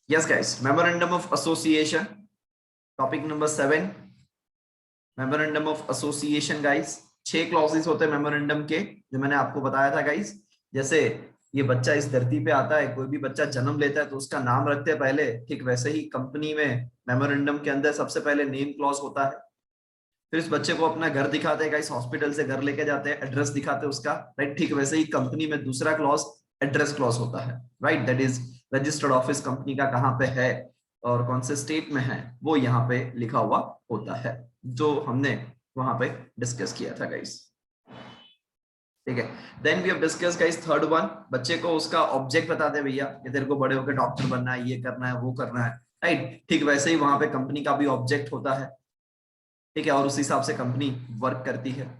Yes guys, memorandum of association, topic number 7, memorandum of association guys. 6 clauses होते हैं memorandum के, जो मैंने आपको बताया था गाइस। जैसे ये बच्चा इस धरती पे आता है, कोई भी बच्चा जन्म लेता है तो उसका नाम रखते हैं पहले, ठीक वैसे ही कंपनी में मेमोरेंडम के अंदर सबसे पहले नेम क्लॉज होता है। फिर इस बच्चे को अपना घर दिखाते हैं गाइस, हॉस्पिटल से घर लेके जाते हैं, एड्रेस दिखाते हैं उसका, राइट। ठीक वैसे ही कंपनी में दूसरा क्लॉज एड्रेस क्लॉज होता है, right. That is registered office company का कहाँ पे है और कौन से स्टेट में है, वो यहाँ पे लिखा हुआ होता है, जो हमने वहां पे डिस्कस किया था गाइस। ठीक है, then we have discussed guys third one, बच्चे को उसका ऑब्जेक्ट बताते हैं भैया कि तेरे को बड़े होकर डॉक्टर बनना है, ये करना है, वो करना है, राइट। ठीक वैसे ही वहां पे कंपनी का भी ऑब्जेक्ट होता है, ठीक है, और उस हिसाब से कंपनी वर्क करती है।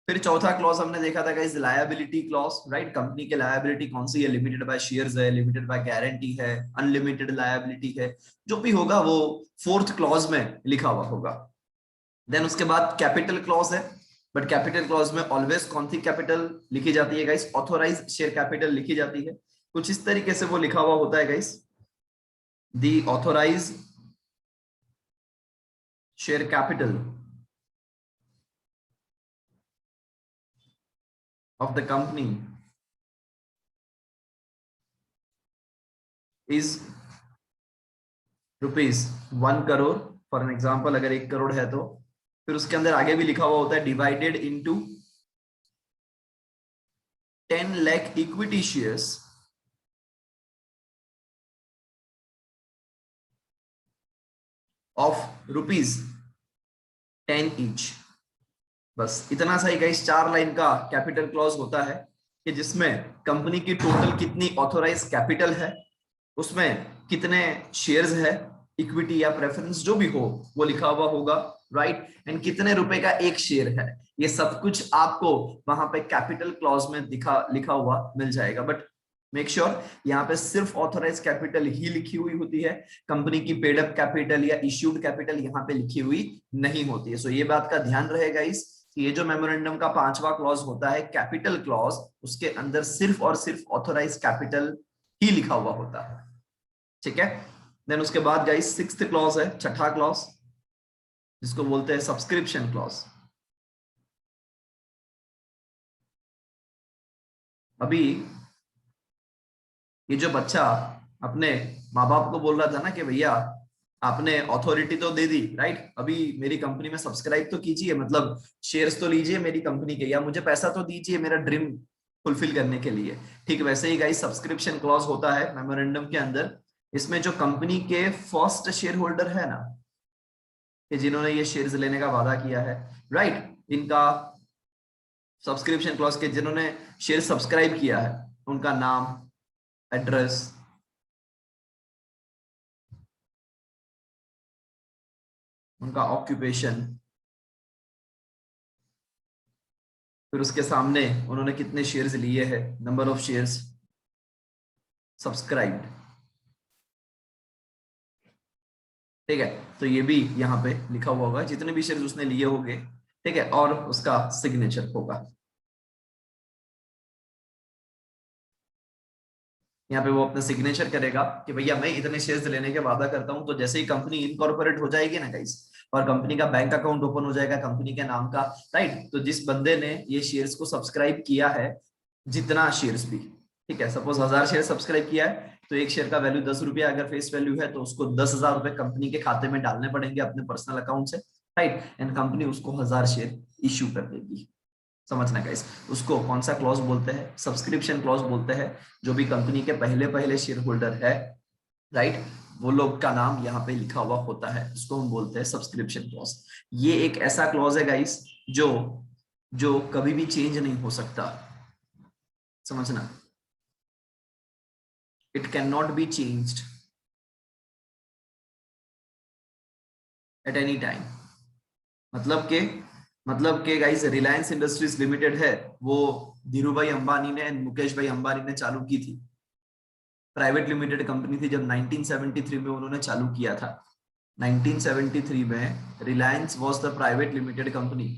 फिर चौथा क्लॉज हमने देखा था guys, liability clause, right. Company के लायबिलिटी कौन सी है, लिमिटेड बाय शेयर्स है, लिमिटेड बाय गारंटी है, अनलिमिटेड लायबिलिटी है, जो भी होगा वो फोर्थ क्लॉज में लिखा हुआ होगा। देन उसके बाद कैपिटल क्लॉज है, बट कैपिटल क्लॉज में ऑलवेज कौन सी कैपिटल लिखी जाती है गाइस, ऑथोराइज शेयर कैपिटल लिखी जाती है। कुछ इस तरीके से वो लिखा हुआ होता है guys, the authorise share capital of the company is ₹1 crore. For an example, अगर 1 करोड़ है तो फिर उसके अंदर आगे भी लिखा हुआ होता है divided into 10 lakh equity shares of ₹10 each. बस इतना सा ही गाइस 4 लाइन का कैपिटल क्लॉज होता है कि जिसमें कंपनी की टोटल कितनी ऑथोराइज कैपिटल है, उसमें कितने शेयर्स है, इक्विटी या प्रेफरेंस जो भी हो वो लिखा हुआ होगा, राइट। एंड कितने रुपए का एक शेयर है, ये सब कुछ आपको वहां पे कैपिटल क्लॉज में लिखा हुआ मिल जाएगा। बट मेक श्योर यहाँ पे सिर्फ ऑथोराइज कैपिटल ही लिखी हुई होती है, कंपनी की पेड अप कैपिटल या इश्यूड कैपिटल यहाँ पे लिखी हुई नहीं होती है। सो ये बात का ध्यान रहेगा इस कि ये जो मेमोरेंडम का 5वां क्लॉज होता है कैपिटल क्लॉज, उसके अंदर सिर्फ और सिर्फ ऑथोराइज कैपिटल ही लिखा हुआ होता है, ठीक है। देन उसके बाद गाइस 6th क्लॉज है, छठा क्लॉज, जिसको बोलते हैं सब्सक्रिप्शन क्लॉज। अभी ये जो बच्चा अपने माँ बाप को बोल रहा था ना कि भैया आपने अथॉरिटी तो दे दी, राइट, अभी मेरी कंपनी में सब्सक्राइब तो कीजिए, मतलब शेयर्स तो लीजिए मेरी कंपनी के, या मुझे पैसा तो दीजिए मेरा ड्रीम फुलफिल करने के लिए। ठीक वैसे ही गाइस सब्सक्रिप्शन क्लॉज होता है मेमोरेंडम के अंदर। इसमें जो कंपनी के फर्स्ट शेयर होल्डर है ना, कि जिन्होंने ये शेयर्स लेने का वादा किया है, राइट, इनका सब्सक्रिप्शन क्लॉज के जिन्होंने शेयर सब्सक्राइब किया है, उनका नाम, एड्रेस, उनका ऑक्यूपेशन, फिर उसके सामने उन्होंने कितने शेयर्स लिए हैं, नंबर ऑफ शेयर्स सब्सक्राइब्ड, ठीक है। तो ये भी यहाँ पे लिखा हुआ होगा जितने भी शेयर्स उसने लिए होंगे, ठीक है, और उसका सिग्नेचर होगा। यहाँ पे वो अपना सिग्नेचर करेगा कि भैया मैं इतने शेयर्स लेने के वादा करता हूँ। तो जैसे ही कंपनी इनकॉर्पोरेट हो जाएगी ना गाइस, और कंपनी का बैंक अकाउंट ओपन हो जाएगा कंपनी के नाम का, राइट, तो जिस बंदे ने ये शेयर्स को सब्सक्राइब किया है, जितना शेयर्स भी, ठीक है, सपोज 1000 शेयर सब्सक्राइब किया है, तो एक शेयर का वैल्यू ₹10 अगर फेस वैल्यू है, तो उसको ₹10,000 कंपनी के खाते में डालने पड़ेंगे अपने पर्सनल अकाउंट से, राइट, एंड कंपनी उसको 1000 शेयर इश्यू कर देगी। समझना गाइस, उसको कौन सा क्लॉज बोलते हैं, सब्सक्रिप्शन क्लॉज बोलते हैं। जो भी कंपनी के पहले पहले शेयर होल्डर है, राइट, वो लोग का नाम यहाँ पे लिखा हुआ होता है, इसको हम बोलते हैं सब्सक्रिप्शन क्लॉज। ये एक ऐसा क्लॉज है गाइस जो जो कभी भी चेंज नहीं हो सकता, समझना, it can not be changed at any time. मतलब के गाइस रिलायंस इंडस्ट्रीज लिमिटेड है, वो धीरू भाई अंबानी ने, मुकेश भाई अंबानी ने चालू की थी, प्राइवेट लिमिटेड कंपनी थी। जब 1973 में उन्होंने चालू किया था, 1973 में Reliance was the private limited company.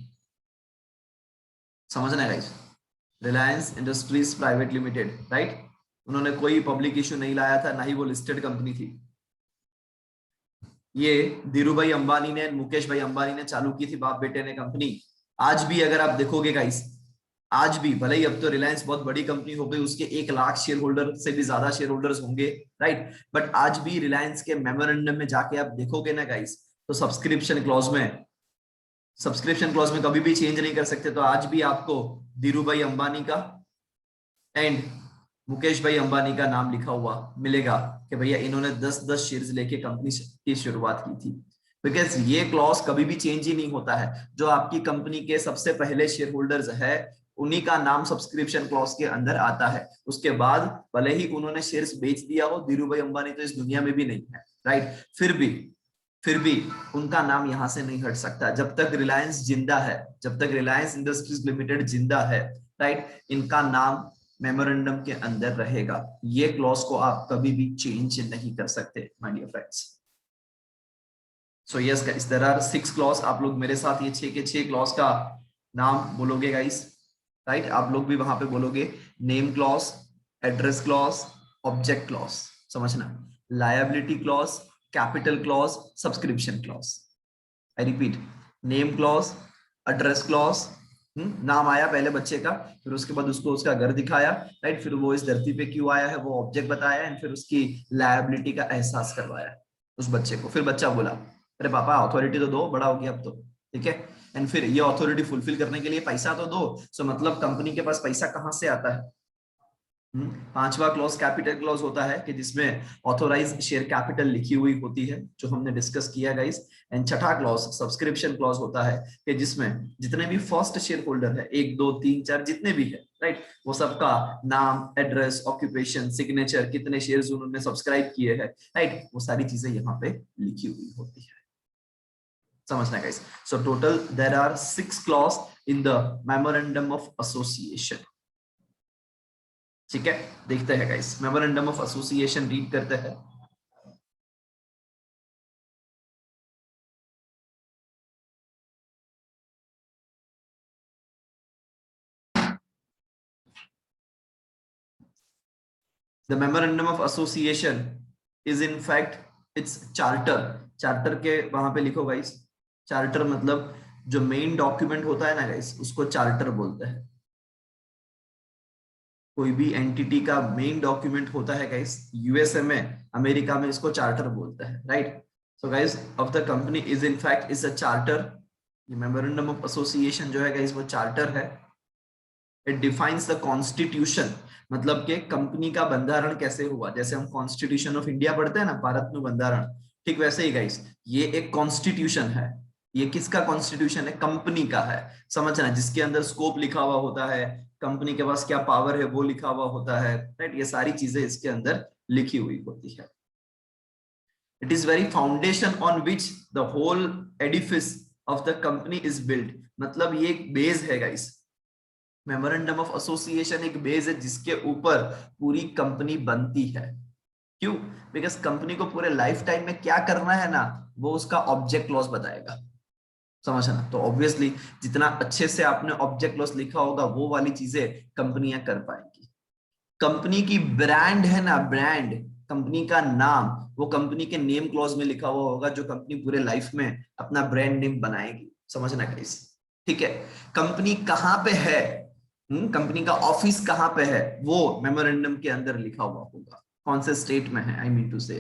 समझना है guys, Reliance industries private limited, right, उन्होंने कोई पब्लिक इश्यू नहीं लाया था, ना ही वो लिस्टेड कंपनी थी। ये धीरूभाई अंबानी ने, मुकेश भाई अंबानी ने चालू की थी, बाप बेटे ने कंपनी। आज भी अगर आप देखोगे गाइस, आज भी भले ही अब तो रिलायंस बहुत बड़ी कंपनी हो गई, उसके 1 लाख शेयर होल्डर से भी ज्यादा शेयर होल्डर्स होंगे, राइट, बट आज भी रिलायंस के मेमोरेंडम में जाके आप देखोगे ना गाइस, तो सब्सक्रिप्शन क्लॉज में कभी भी चेंज नहीं कर सकते। तो आज भी आपको धीरूभाई अंबानी का एंड मुकेश भाई अंबानी का नाम लिखा हुआ मिलेगा कि भैया इन्होंने 10-10 शेयर्स लेके कंपनी की शुरुआत की थी। बिकॉज ये क्लॉज कभी भी चेंज ही नहीं होता है। जो आपकी कंपनी के सबसे पहले शेयर होल्डर्स है, उन्हीं का नाम सब्सक्रिप्शन क्लॉज के अंदर आता है। उसके बाद भले ही उन्होंने शेयर्स बेच दिया हो, धीरूभाई अंबानी तो इस दुनिया में भी नहीं है, राइट, फिर भी उनका नाम यहां से नहीं हट सकता। जब तक रिलायंस जिंदा है, जब तक रिलायंस इंडस्ट्रीज लिमिटेड जिंदा है, राइट, इनका नाम मेमोरेंडम के अंदर रहेगा। ये क्लॉज को आप कभी भी चेंज नहीं कर सकते my dear friends. So yes guys, there are 6 clause. आप लोग मेरे साथ ये 6 के 6 क्लॉज का नाम बोलोगे गाइस, राइट, आप लोग भी वहां पे बोलोगे। Name clause, address clause, object clause, समझना, liability clause, capital clause, subscription clause. I repeat, name clause, address clause, नाम आया पहले बच्चे का, फिर उसके बाद उसको उसका घर दिखाया, राइट, फिर वो इस धरती पे क्यों आया है वो ऑब्जेक्ट बताया, एंड फिर उसकी लायबिलिटी का एहसास करवाया उस बच्चे को। फिर बच्चा बोला अरे पापा अथॉरिटी तो दो, बड़ा हो गया अब तो, ठीक है, एंड फिर ये अथॉरिटी फुलफिल करने के लिए पैसा तो दो। सो मतलब कंपनी के पास पैसा कहां से आता है? 5वां क्लॉज कैपिटल क्लॉज होता है कि जिसमें ऑथोराइज शेयर कैपिटल लिखी हुई होती है, जो हमने डिस्कस किया गाइस। एंड छठा क्लॉज सब्सक्रिप्शन क्लॉज होता है कि जिसमें जितने भी फर्स्ट शेयर होल्डर है, 1 2 3 4 जितने भी है, राइट, वो सबका नाम, एड्रेस, ऑक्यूपेशन, सिग्नेचर, कितने शेयर्स उन्होंने सब्सक्राइब किए हैं, राइट, वो सारी चीजें यहाँ पे लिखी हुई होती है। समझना guys. So total there are 6 clause in the memorandum of association. ठीक है, देखते हैं guys, memorandum of association read करते हैं। The memorandum of association is in fact its charter। Charter के वहां पे लिखो गाइस, चार्टर मतलब जो मेन डॉक्यूमेंट होता है ना गाइस, उसको चार्टर बोलते हैं। कोई भी एंटिटी का मेन डॉक्यूमेंट होता है गाइस, यूएसए में, अमेरिका में इसको चार्टर बोलते हैं, right. So guys, of the company is in fact is a charter. ये मेमोरेंडम ऑफ एसोसिएशन जो है गाइस वो चार्टर है। इट डिफाइंस द कॉन्स्टिट्यूशन, मतलब कि कंपनी का बंधारण कैसे हुआ। जैसे हम कॉन्स्टिट्यूशन ऑफ इंडिया पढ़ते हैं ना, भारत में बंधारण, ठीक वैसे ही गाइस ये एक कॉन्स्टिट्यूशन है। ये किसका कॉन्स्टिट्यूशन है? कंपनी का है। समझना, जिसके अंदर स्कोप लिखा हुआ होता है, कंपनी के पास क्या पावर है वो लिखा हुआ होता है, राइट, ये सारी चीजें इसके अंदर लिखी हुई होती है। It is very foundation on which the whole edifice of the company is build, मतलब ये एक बेस है गाइस। मेमोरेंडम ऑफ एसोसिएशन एक बेस है जिसके ऊपर पूरी कंपनी बनती है। क्यों? बिकॉज कंपनी को पूरे लाइफ टाइम में क्या करना है ना, वो उसका ऑब्जेक्ट क्लॉज बताएगा। समझना, तो ऑब्वियसली जितना अच्छे से आपने ऑब्जेक्ट क्लॉज लिखा होगा वो वाली चीजें कंपनियां कर पाएंगी। कंपनी की ब्रांड है ना, ब्रांड, कंपनी का नाम, वो कंपनी के नेम क्लॉज में लिखा हुआ होगा, जो कंपनी पूरे लाइफ में अपना ब्रांड नेम बनाएगी। समझना गाइस, ठीक है। कंपनी कहां पे है, कंपनी का ऑफिस कहां पे है, वो मेमोरेंडम के अंदर लिखा हुआ होगा। कौन से स्टेट में है, आई मीन टू से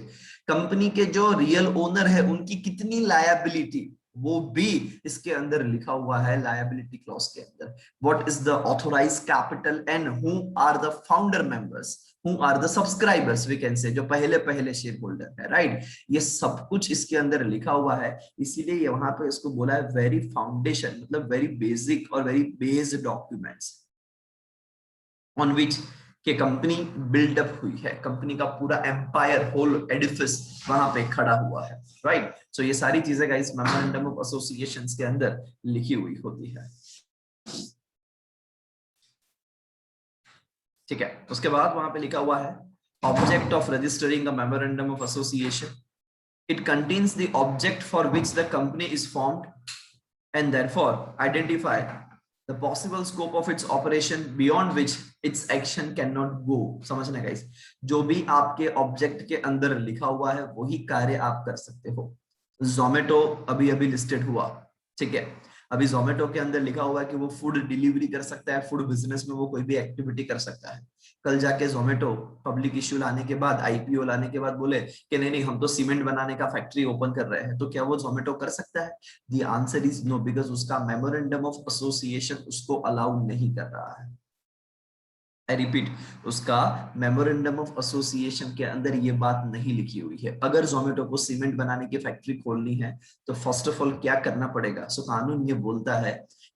कंपनी के जो रियल ओनर है उनकी कितनी लायबिलिटी, वो भी इसके अंदर लिखा हुआ है लायबिलिटी क्लॉज के अंदर। What is the authorise capital and who are the founder members, who are the subscribers, we can say, जो पहले पहले शेयर होल्डर है, राइट। ये सब कुछ इसके अंदर लिखा हुआ है। इसीलिए वहां पे इसको बोला है वेरी फाउंडेशन, मतलब वेरी बेसिक और very based documents on which के कंपनी बिल्डअप हुई है। कंपनी का पूरा एम्पायर, होल एडिफिस वहां पे खड़ा हुआ है, राइट। सो ये सारी चीजें गाइस मेमोरेंडम ऑफ एसोसिएशन के अंदर लिखी हुई होती है, ठीक है। उसके बाद वहां पे लिखा हुआ है object of registering a memorandum of association. It contains the object for which the company is formed and therefore identify the possible scope of its operation beyond which it's action can not go. समझना guys, जो भी आपके object के अंदर लिखा हुआ है वही कार्य आप कर सकते हो। जोमेटो अभी अभी लिस्टेड हुआ, ठीक है, अभी जोमेटो के अंदर लिखा हुआ है कि वो फूड डिलीवरी कर सकता है, फूड बिजनेस में वो कोई भी एक्टिविटी कर सकता है। कल जाके जोमेटो पब्लिक इश्यू लाने के बाद, आईपीओ लाने के बाद बोले कि नहीं नहीं हम तो सीमेंट बनाने का फैक्ट्री ओपन कर रहे हैं, तो क्या वो जोमेटो कर सकता है? The answer is no, because उसका मेमोरेंडम ऑफ एसोसिएशन उसको अलाउ नहीं कर रहा है। आई रिपीट, उसका मेमोरेंडम ऑफ एसोसिएशन के अंदर ये बात नहीं लिखी हुई है। अगर जोमेटो को सीमेंट बनाने की फैक्ट्री खोलनी है तो फर्स्ट ऑफ ऑल क्या करना पड़ेगा? सो कानून ये बोलता है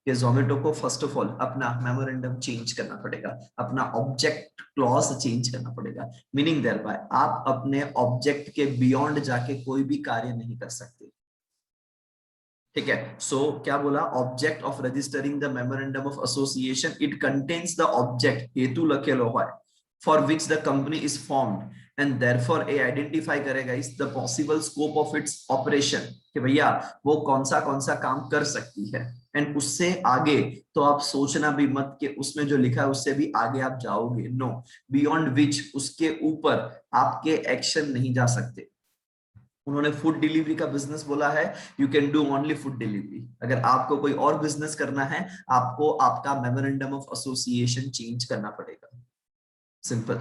कि जोमेटो को फर्स्ट ऑफ ऑल अपना मेमोरेंडम चेंज करना पड़ेगा, अपना ऑब्जेक्ट क्लॉज चेंज करना पड़ेगा। मीनिंग देयर बाय आप अपने ऑब्जेक्ट के बियॉन्ड जाके कोई भी कार्य नहीं कर सकते, ठीक है। सो क्या बोला? Object of registering the memorandum of association, it contains the object, हेतु लखेलो है, for which the company is formed and therefore a identify करेगा is the possible scope of its operation, कि भैया वो कौन सा काम कर सकती है। एंड उससे आगे तो आप सोचना भी मत कि उसमें जो लिखा है उससे भी आगे आप जाओगे, नो, बियॉन्ड विच, उसके ऊपर आपके एक्शन नहीं जा सकते। उन्होंने फूड डिलीवरी का बिजनेस बोला है, you can do only food delivery. अगर आपको कोई और बिजनेस करना है, आपको आपका मेमोरेंडम ऑफ एसोसिएशन चेंज करना पड़ेगा। Simple,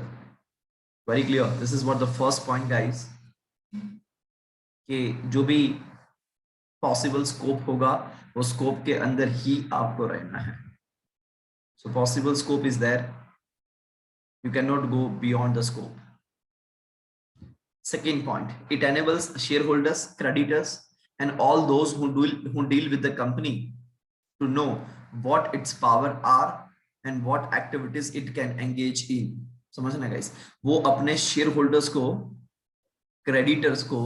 very clear. This is what the first point guys, कि जो भी पॉसिबल स्कोप होगा वो स्कोप के अंदर ही आपको रहना है। So possible scope is there, you cannot go beyond the scope. Second point, it enables shareholders, creditors, and all those who deal with the company to know what its power are and what activities it can engage in. समझना guys, वो अपने share holders को, creditors को,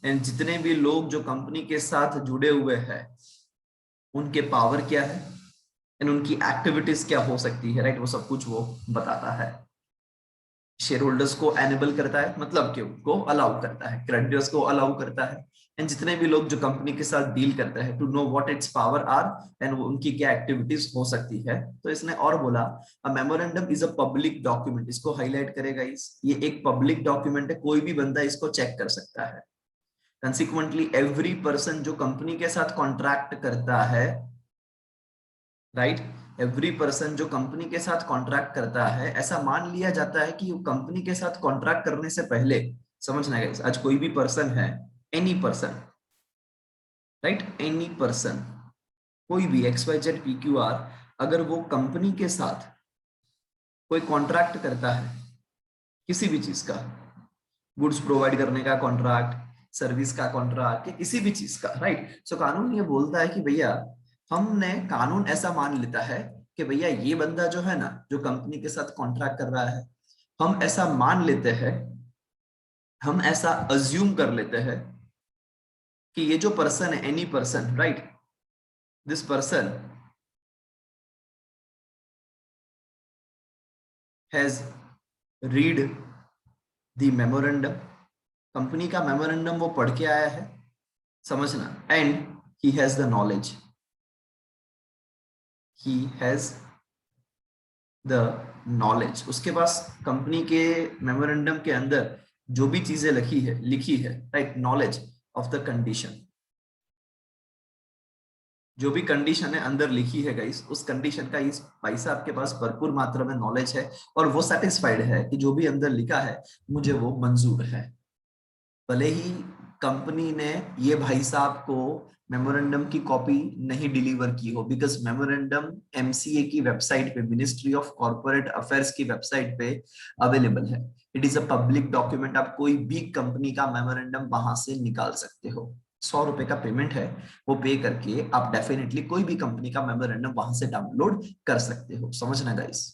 and जितने भी लोग जो company के साथ जुड़े हुए हैं उनके पावर क्या है एंड उनकी एक्टिविटीज क्या हो सकती है, राइट, वो सब कुछ वो बताता है। शेयर होल्डर्स को एनेबल करता है, मतलब कि उनको अलाउ करता है, क्रेडिटर्स को अलाउ करता है, एंड जितने भी लोग जो कंपनी के साथ डील करते हैं to know what its power are and उनकी क्या एक्टिविटीज हो सकती है। तो इसने और बोला, अ memorandum is a public document, इसको हाईलाइट करेगा, ये एक पब्लिक डॉक्यूमेंट है, कोई भी बंदा इसको चेक कर सकता है। कंसिक्वेंटली एवरी पर्सन जो कंपनी के साथ कॉन्ट्रैक्ट करता है, राइट, एवरी पर्सन जो कंपनी के साथ कॉन्ट्रैक्ट करता है, ऐसा मान लिया जाता है कि वो कंपनी के साथ कॉन्ट्रैक्ट करने से पहले, समझना है आज कोई भी पर्सन है, any person, right, any person, कोई भी XYZ PQR, अगर वो कंपनी के साथ कोई कॉन्ट्रैक्ट करता है किसी भी चीज का, गुड्स प्रोवाइड करने का कॉन्ट्रैक्ट, सर्विस का कॉन्ट्रैक्ट, या किसी भी चीज का, राइट, सो कानून ये बोलता है कि भैया, हमने कानून ऐसा मान लेता है कि भैया ये बंदा जो है ना, जो कंपनी के साथ कॉन्ट्रैक्ट कर रहा है, हम ऐसा मान लेते हैं, हम ऐसा अज्यूम कर लेते हैं कि ये जो पर्सन है, any person, right, this person has read the memorandum, company का मेमोरेंडम वो पढ़ के आया है, समझना, and he has the knowledge, he has the knowledge, उसके पास कंपनी के मेमोरेंडम के अंदर जो भी चीजें लिखी है, right, knowledge of the condition, जो भी कंडीशन है अंदर लिखी है गाइस, उस कंडीशन का इस भाई साहब के पास भरपूर मात्रा में नॉलेज है और वो सेटिस्फाइड है कि जो भी अंदर लिखा है मुझे वो मंजूर है। भले ही कंपनी ने ये भाई साहब को मेमोरेंडम की कॉपी नहीं डिलीवर की हो, बिकॉज मेमोरेंडम MCA की वेबसाइट पे, मिनिस्ट्री ऑफ कॉर्पोरेट अफेयर्स की वेबसाइट पे अवेलेबल है। It is a public document, आप कोई भी कंपनी का मेमोरेंडम वहां से निकाल सकते हो। 100 रुपए का पेमेंट है, वो पे करके आप डेफिनेटली कोई भी कंपनी का मेमोरेंडम वहां से डाउनलोड कर सकते हो, समझना गाइस।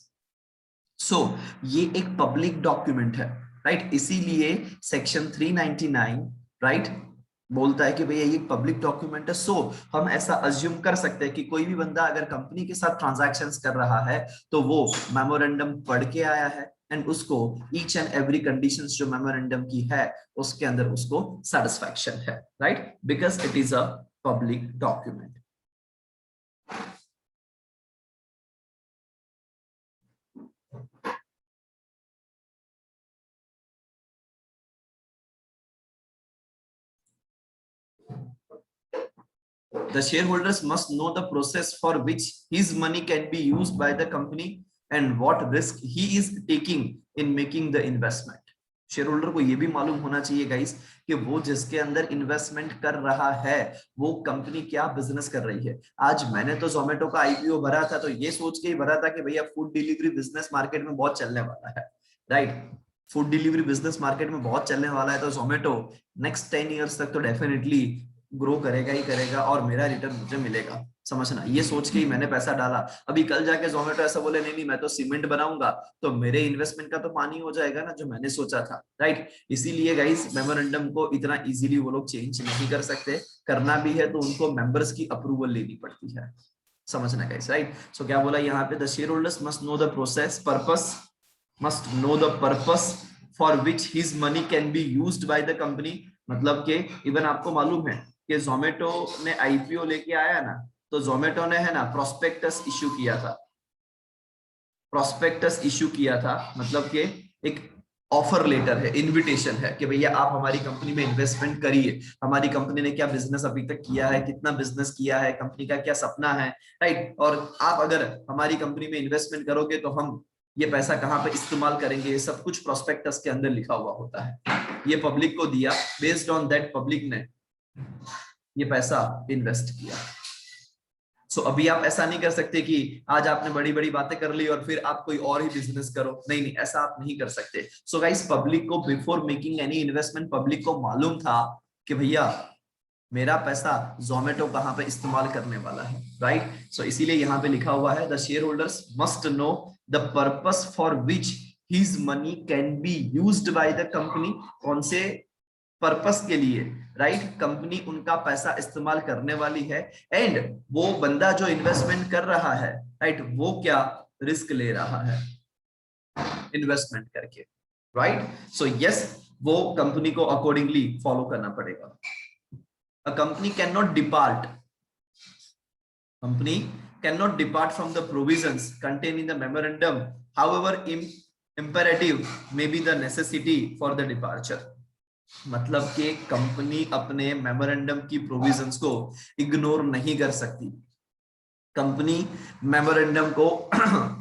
सो ये एक पब्लिक डॉक्यूमेंट है, राइट, इसीलिए सेक्शन 399, राइट, बोलता है कि भैया ये पब्लिक डॉक्यूमेंट है। सो हम ऐसा अज्यूम कर सकते हैं कि कोई भी बंदा अगर कंपनी के साथ ट्रांजैक्शंस कर रहा है तो वो मेमोरेंडम पढ़ के आया है एंड उसको ईच एंड एवरी कंडीशंस जो मेमोरेंडम की है उसके अंदर उसको सेटिस्फैक्शन है, right, because it is a public document. The shareholders must know the process for which his money can be used by the company and what risk he is taking in making the investment. Share holder को ये भी मालूम होना चाहिए guys कि वो जिसके अंदर इन्वेस्टमेंट कर रहा है वो कंपनी क्या बिजनेस कर रही है। आज मैंने तो जोमेटो का आईपीओ भरा था तो ये सोच के ही भरा था कि भैया फूड डिलीवरी बिजनेस मार्केट में बहुत चलने वाला है, right. Food delivery business market में बहुत चलने वाला है तो जोमेटो नेक्स्ट 10 इयर्स तक तो डेफिनेटली ग्रो करेगा ही करेगा और मेरा रिटर्न मुझे मिलेगा, समझना। ये सोच के ही मैंने पैसा डाला। अभी कल जाके जोमेटो ऐसा बोले नहीं नहीं मैं तो सीमेंट बनाऊंगा तो मेरे इन्वेस्टमेंट का तो पानी हो जाएगा ना जो मैंने सोचा था, राइट। इसीलिए गाइस मेमोरेंडम को इतना इजीली वो लोग चेंज नहीं कर सकते, करना भी है तो उनको मेंबर्स की अप्रूवल लेनी पड़ती है, समझना गाइस, राइट। सो क्या बोला यहाँ पे, the share holders must know the process purpose must know the purpose for which his money can be used by the company. मतलब कि इवन आपको मालूम है कि जोमेटो ने आईपीओ लेके आया ना तो जोमेटो ने है ना प्रोस्पेक्टस इश्यू किया था। प्रोस्पेक्टस इश्यू किया था मतलब कि एक ऑफर लेटर है, इनविटेशन है कि भैया आप हमारी कंपनी में इन्वेस्टमेंट करिए, हमारी कंपनी ने क्या बिजनेस अभी तक किया है, कितना बिजनेस किया है, कंपनी का क्या सपना है, राइट। और आप अगर हमारी कंपनी में इन्वेस्टमेंट करोगे तो हम ये पैसा कहाँ पे इस्तेमाल करेंगे, ये सब कुछ प्रोस्पेक्टस के अंदर लिखा हुआ होता है। ये पब्लिक को दिया, बेस्ड ऑन दैट पब्लिक ने ये पैसा इन्वेस्ट किया। सो अभी आप ऐसा नहीं कर सकते कि आज आपने बड़ी बड़ी बातें कर ली और फिर आप कोई और ही बिजनेस करो, नहीं नहीं ऐसा आप नहीं कर सकते। सो गाइस पब्लिक को before making any investment public को मालूम था कि भैया मेरा पैसा जोमेटो कहाँ पे इस्तेमाल करने वाला है, राइट। सो इसीलिए यहाँ पे लिखा हुआ है the share holders must know the purpose for which his money can be used by the company. कौन से पर्पस के लिए, राइट, कंपनी उनका पैसा इस्तेमाल करने वाली है, एंड वो बंदा जो इन्वेस्टमेंट कर रहा है, राइट, वो क्या रिस्क ले रहा है इन्वेस्टमेंट करके, राइट। सो यस वो कंपनी को अकॉर्डिंगली फॉलो करना पड़ेगा। A company cannot depart from the provisions contained in the memorandum, however imperative may be the necessity for the departure। मतलब कि कंपनी अपने मेमोरेंडम की प्रोविजंस को इग्नोर नहीं कर सकती, कंपनी मेमोरेंडम को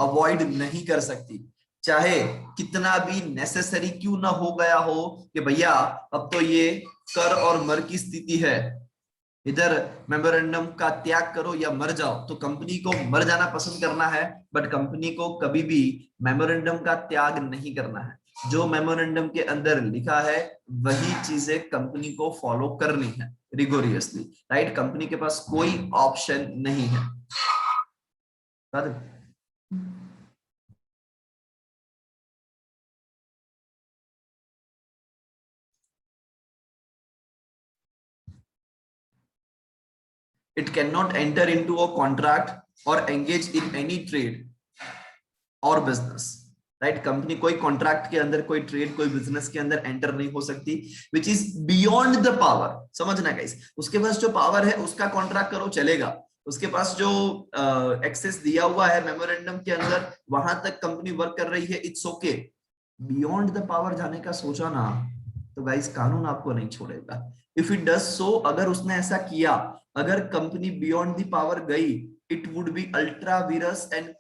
अवॉइड नहीं कर सकती, चाहे कितना भी नेसेसरी क्यों ना हो गया हो कि भैया अब तो ये कर और मर की स्थिति है, इधर मेमोरेंडम का त्याग करो या मर जाओ। तो कंपनी को मर जाना पसंद करना है बट कंपनी को कभी भी मेमोरेंडम का त्याग नहीं करना है। जो मेमोरेंडम के अंदर लिखा है वही चीजें कंपनी को फॉलो करनी है रिगोरियसली, राइट। कंपनी के पास कोई ऑप्शन नहीं है। It cannot enter into a contract or engage in any trade or business, right. Company कोई कॉन्ट्रैक्ट के अंदर, कोई ट्रेड, कोई बिजनेस के अंदर एंटर नहीं हो सकती which is beyond the power. समझना गाइस, उसके पास जो पावर है उसका कॉन्ट्रैक्ट करो चलेगा, उसके पास जो एक्सेस दिया हुआ है मेमोरेंडम के अंदर वहां तक कंपनी वर्क कर रही है, it's okay. Beyond the power जाने का सोचा ना तो गाइस कानून आपको नहीं छोड़ेगा। इफ इट डज सो, अगर उसने ऐसा किया, अगर कंपनी बियॉन्ड द पावर गई, it would be ultra Beerus and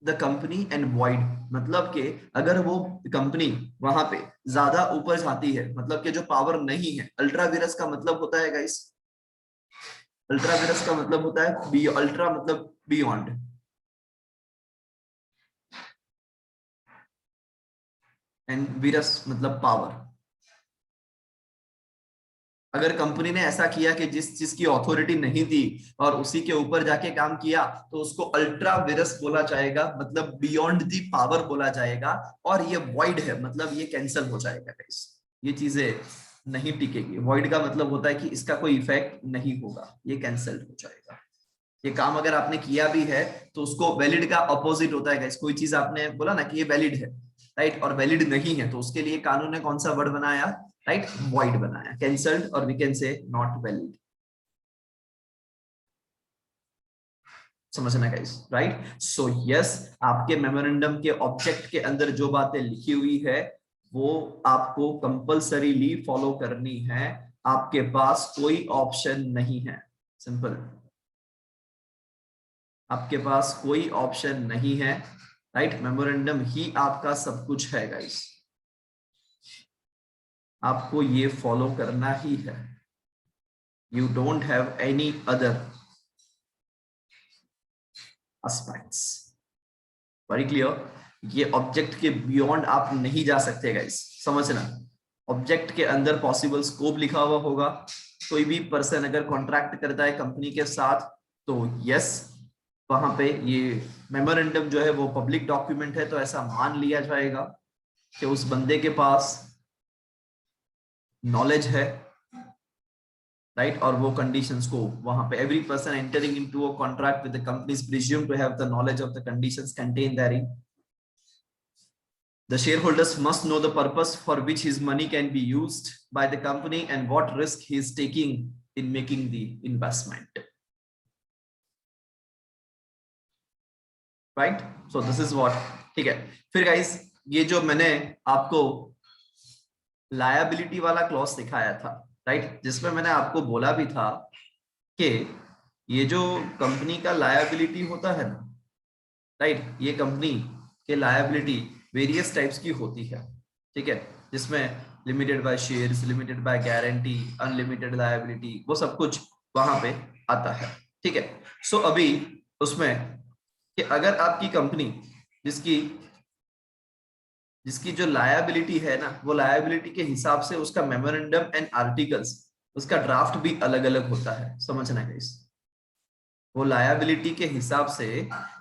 the company and void. मतलब कि अगर वो कंपनी वहां पे ज्यादा ऊपर जाती है, मतलब कि जो पावर नहीं है, अल्ट्रा वीरस का मतलब होता है गाइस, अल्ट्रा वीरस का मतलब होता है अल्ट्रा मतलब बियॉन्ड, एंड वीरस मतलब पावर। अगर कंपनी ने ऐसा किया कि जिस चीज की अथॉरिटी नहीं थी और उसी के ऊपर जाके काम किया तो उसको अल्ट्रा विरस बोला जाएगा, मतलब बियॉन्ड दी पावर बोला जाएगा। और ये वॉइड है मतलब ये कैंसिल हो जाएगा गाइस, ये चीजें नहीं टिकेगी। वॉइड का मतलब होता है कि इसका कोई इफेक्ट नहीं होगा, ये कैंसिल हो जाएगा। ये काम अगर आपने किया भी है तो उसको वैलिड का अपोजिट होता है गाइस। कोई चीज आपने बोला ना कि ये वैलिड है, राइट, और वैलिड नहीं है तो उसके लिए कानून ने कौन सा वर्ड बनाया, राइट, वॉइड बनाया, कैंसल्ड, और we can say not valid. समझना गाइस, राइट। सो यस, आपके मेमोरेंडम के ऑब्जेक्ट के अंदर जो बातें लिखी हुई है वो आपको कंपल्सरीली फॉलो करनी है, आपके पास कोई ऑप्शन नहीं है, सिंपल। आपके पास कोई ऑप्शन नहीं है, राइट। मेमोरेंडम ही आपका सब कुछ है गाइस, आपको ये फॉलो करना ही है। You don't have any other aspects. Very clear. ये ऑब्जेक्ट के बियॉन्ड आप नहीं जा सकते गाइस, समझना। ऑब्जेक्ट के अंदर पॉसिबल स्कोप लिखा हुआ होगा। कोई भी पर्सन अगर कॉन्ट्रैक्ट करता है कंपनी के साथ तो यस, वहां पे ये मेमोरेंडम जो है वो पब्लिक डॉक्यूमेंट है, तो ऐसा मान लिया जाएगा कि उस बंदे के पास नॉलेज है, राइट। और वो कंडीशंस को वहां पे every person entering into a contract with the company is presumed to have the knowledge of the conditions contained therein. The shareholders must know the purpose for which his money can be used by the company and what risk he is taking in making the investment. Right? So this is what. ठीक है। फिर guys, ये जो मैंने आपको liability वाला clause दिखाया था, राइट, जिसमें मैंने आपको बोला भी था कि ये जो कंपनी का लायबिलिटी होता है ना, राइट, ये कंपनी के लायबिलिटी वेरियस टाइप्स की होती है, ठीक है, जिसमें limited by shares, limited by guarantee, unlimited liability, वो सब कुछ वहां पे आता है, ठीक है। सो अभी उसमें कि अगर आपकी कंपनी जिसकी जिसकी जो लायबिलिटी है ना, वो लायबिलिटी के हिसाब से उसका मेमोरेंडम एंड आर्टिकल्स, उसका ड्राफ्ट भी अलग अलग होता है, समझना है इस, वो लायबिलिटी के हिसाब से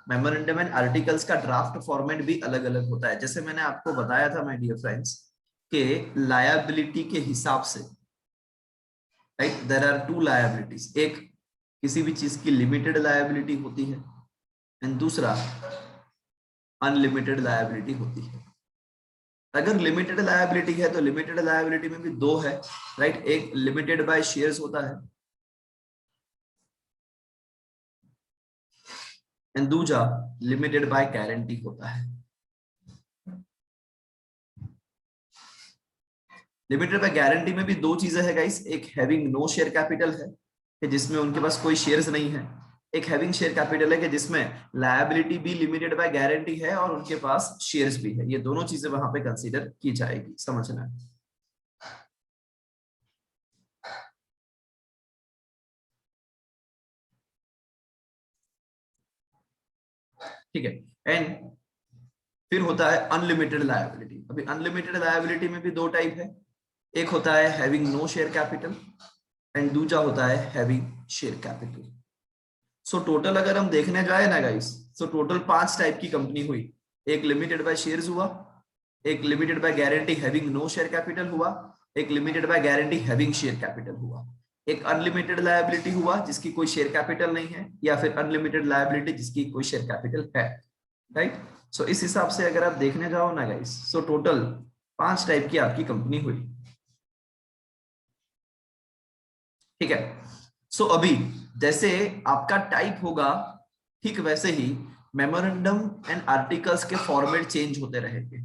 मेमोरेंडम एंड आर्टिकल्स का ड्राफ्ट फॉर्मेट भी अलग अलग होता है। जैसे मैंने आपको बताया था माय डियर फ्रेंड्स कि लायबिलिटी के हिसाब से, right, there are two liabilities. एक किसी भी चीज की लिमिटेड लायबिलिटी होती है एंड दूसरा अनलिमिटेड लायबिलिटी होती है। अगर लिमिटेड लायबिलिटी है तो लिमिटेड लायबिलिटी में भी दो है, राइट, एक लिमिटेड बाय शेयर्स होता है एंड दूसरा लिमिटेड बाय गारंटी होता है। लिमिटेड बाय गारंटी में भी दो चीजें है गाइस, एक हैविंग नो शेयर कैपिटल है कि जिसमें उनके पास कोई शेयर्स नहीं है, एक हैविंग शेयर कैपिटल है कि जिसमें लायबिलिटी भी लिमिटेड बाय गारंटी है और उनके पास शेयर्स भी है। ये दोनों चीजें वहां पे कंसीडर की जाएगी, समझना है। ठीक है। एंड फिर होता है अनलिमिटेड लायबिलिटी। अभी अनलिमिटेड लायबिलिटी में भी दो टाइप है, एक होता है having no share capital and दूसरा होता है having share capital. So total अगर हम देखने जाए ना गाइस, सो टोटल 5 टाइप की कंपनी हुई। एक लिमिटेड बाय शेयर्स हुआ, एक limited by guarantee having no share capital हुआ, एक limited by guarantee having share capital हुआ, एक अनलिमिटेड लायबिलिटी हुआ जिसकी कोई शेयर कैपिटल नहीं है, या फिर अनलिमिटेड लायबिलिटी जिसकी कोई शेयर कैपिटल है, राइट। सो इस हिसाब से अगर आप देखने जाओ ना गाइस, सो टोटल 5 टाइप की आपकी कंपनी हुई, ठीक है। सो अभी जैसे आपका टाइप होगा, ठीक वैसे ही मेमोरेंडम एंड आर्टिकल्स के फॉर्मेट चेंज होते रहेंगे,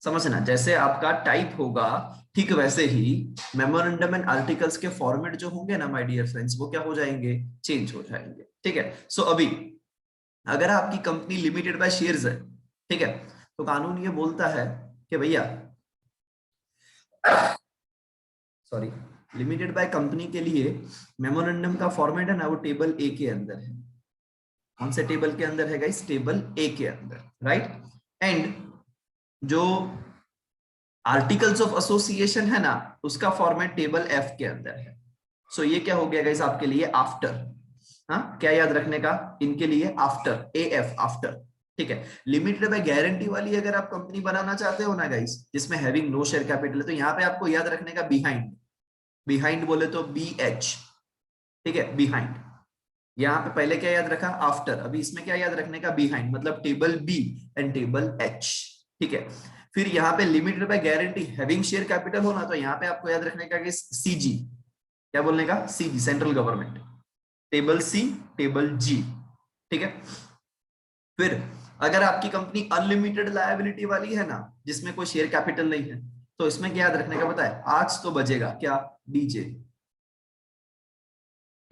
समझना। जैसे आपका टाइप होगा ठीक वैसे ही मेमोरेंडम एंड आर्टिकल्स के फॉर्मेट जो होंगे ना माय डियर फ्रेंड्स, वो क्या हो जाएंगे, चेंज हो जाएंगे, ठीक है। सो अभी अगर आपकी कंपनी लिमिटेड बाय शेयर्स है, ठीक है, तो कानून ये बोलता है कि भैया, सॉरी, लिमिटेड बाय कंपनी के लिए मेमोरेंडम का फॉर्मेट है ना, वो टेबल ए के अंदर है। कौन से टेबल के अंदर है गाइस, टेबल ए के अंदर, राइट। एंड जो आर्टिकल्स ऑफ एसोसिएशन है ना, उसका फॉर्मेट टेबल एफ के अंदर है। सो ये क्या हो गया गाइस आपके लिए, आफ्टर। हाँ, क्या याद रखने का इनके लिए, आफ्टर, ए एफ, आफ्टर, ठीक है। लिमिटेड बाय गारंटी वाली अगर आप कंपनी बनाना चाहते हो ना गाइस, जिसमें हैविंग नो शेयर कैपिटल है, तो यहाँ पे आपको याद रखने का बिहाइंड, बिहाइंड बोले तो बी एच, ठीक है, बिहाइंड। यहाँ पे पहले क्या याद रखा, आफ्टर, अभी इसमें क्या याद रखने का, बिहाइंड, मतलब table B and table H, ठीक है। फिर यहाँ पे limited by guarantee having share capital होना, तो यहाँ पे आपको याद रखने का कि सीजी, क्या बोलने का, सीजी, सेंट्रल गवर्नमेंट, टेबल सी, टेबल जी, ठीक है। फिर अगर आपकी कंपनी अनलिमिटेड लायबिलिटी वाली है ना, जिसमें कोई शेयर कैपिटल नहीं है, तो इसमें क्या याद रखने का पता है, आज तो बजेगा क्या, डीजे,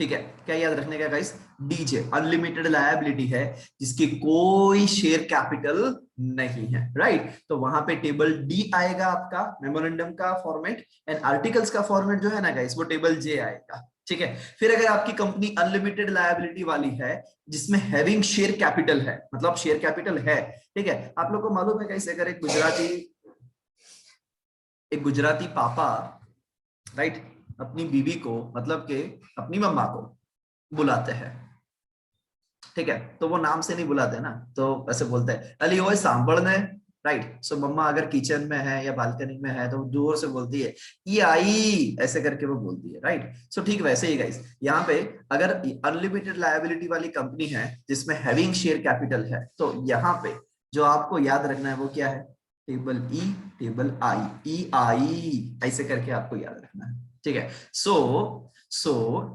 ठीक है, क्या याद रखने का गाइस, डीजे अनलिमिटेड लायबिलिटी है जिसकी कोई शेयर कैपिटल नहीं है, राइट। तो वहां पे टेबल डी आएगा आपका मेमोरेंडम का फॉर्मेट, एंड आर्टिकल्स का फॉर्मेट जो है ना गाइस वो टेबल जे आएगा, ठीक है। फिर अगर आपकी कंपनी अनलिमिटेड लायबिलिटी वाली है जिसमें हैविंग शेयर कैपिटल है, मतलब शेयर कैपिटल है, ठीक है। आप लोग को मालूम है गाइस, अगर एक गुजराती पापा, राइट, अपनी बीवी को मतलब के अपनी मम्मा को बुलाते हैं, ठीक है, तो वो नाम से नहीं बुलाते ना, तो ऐसे बोलते हैं अली ओए सांभळने, राइट। सो मम्मा अगर किचन में है या बालकनी में है तो जोर से बोलती है ये आई, ऐसे करके वो बोलती है, राइट। सो ठीक वैसे ही गाइस यहाँ पे अगर अनलिमिटेड लायबिलिटी वाली कंपनी है जिसमें हैविंग शेयर कैपिटल है, तो यहाँ पे जो आपको याद रखना है वो क्या है, टेबल ई, टेबल आई, ई आई ऐसे करके आपको याद रखना है, ठीक है। So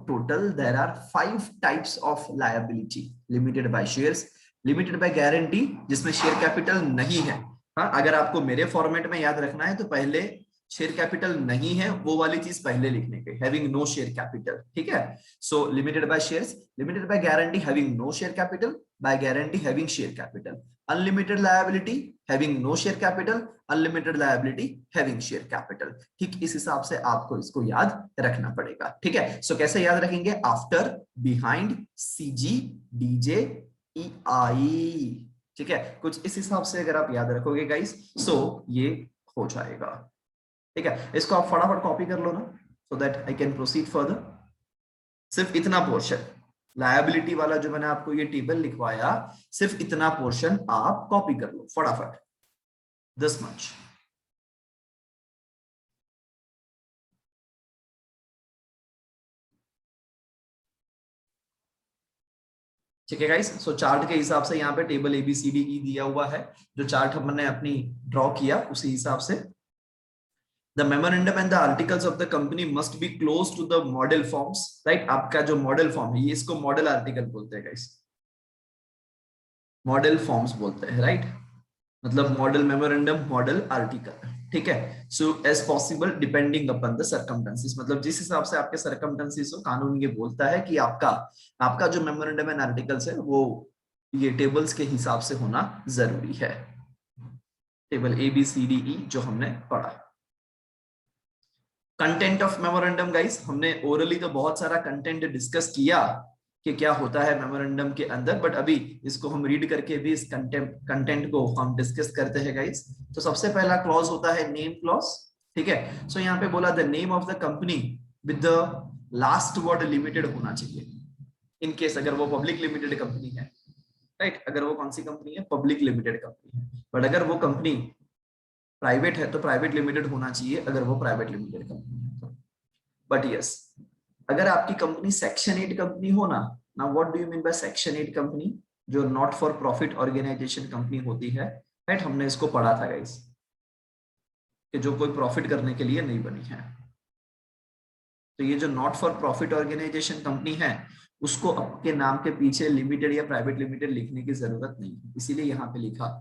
total there are 5 types of liability: limited by shares, limited by guarantee जिसमें शेयर कैपिटल नहीं है। हाँ, अगर आपको मेरे फॉर्मेट में याद रखना है तो पहले शेयर कैपिटल नहीं है वो वाली चीज पहले लिखने के, हैविंग नो शेयर कैपिटल, ठीक है। So limited by shares, limited by guarantee, having no share capital, by guarantee having share capital, unlimited liability, having no share capital, unlimited liability, having share capital. ठीक इस हिसाब से आपको इसको याद रखना पड़ेगा, ठीक है। सो कैसे याद रखेंगे, आफ्टर, बिहाइंड, सीजी, डीजे, ई आई, ठीक है। कुछ इस हिसाब से अगर आप याद रखोगे गाइस, सो ये हो जाएगा, ठीक है। इसको आप फटाफट कॉपी कर लो ना, so that I can proceed further. सिर्फ इतना पोर्शन लायबिलिटी वाला जो मैंने आपको ये टेबल लिखवाया, सिर्फ इतना पोर्शन आप कॉपी कर लो फटाफट, दिस मच। ठीक है गाइस, सो चार्ट के हिसाब से यहाँ पे टेबल ABCDE दिया हुआ है, जो चार्ट हमने अपनी ड्रॉ किया उसी हिसाब से। The memorandum and the articles of the company must be close to the model forms, right? आपका जो मॉडल फॉर्म है, ये इसको मॉडल आर्टिकल बोलते हैं गाइस, मॉडल फॉर्म्स बोलते हैं, राइट। मतलब मॉडल मेमोरेंडम, मॉडल आर्टिकल, ठीक है। So as possible depending upon the circumstances, मतलब जिस हिसाब से आपके सर्कमस्टेंसेस हो, कानून ये बोलता है कि आपका आपका जो मेमोरेंडम एंड आर्टिकल्स है वो ये टेबल्स के हिसाब से होना जरूरी है। टेबल ABCDE जो हमने पढ़ा। कंटेंट ऑफ मेमोरेंडम गाइस, हमने ओरली तो बहुत सारा कंटेंट डिस्कस किया कि क्या होता है मेमोरेंडम के अंदर, बट अभी इसको हम रीड करके भी इस कंटेंट को हम डिस्कस करते हैं गाइस। तो सबसे पहला क्लॉज होता है नेम क्लॉज, ठीक है। सो यहाँ पे बोला the name of the company with the last word limited होना चाहिए, इन केस अगर वो पब्लिक लिमिटेड कंपनी है, राइट। अगर वो कौन सी कंपनी है, पब्लिक लिमिटेड कंपनी है, बट अगर वो कंपनी प्राइवेट है तो प्राइवेट लिमिटेड होना चाहिए, अगर वो प्राइवेट लिमिटेड कंपनी है तो। बट यस, अगर आपकी कंपनी सेक्शन 8 कंपनी हो ना, now what do you mean by section 8 company, जो not for profit organisation company होती है, राइट। हमने इसको पढ़ा था गाइस कि जो कोई प्रॉफिट करने के लिए नहीं बनी है। तो ये जो not for profit organisation company है, उसको आपके नाम के पीछे लिमिटेड या प्राइवेट लिमिटेड लिखने की जरूरत नहीं है, इसीलिए यहाँ पे लिखा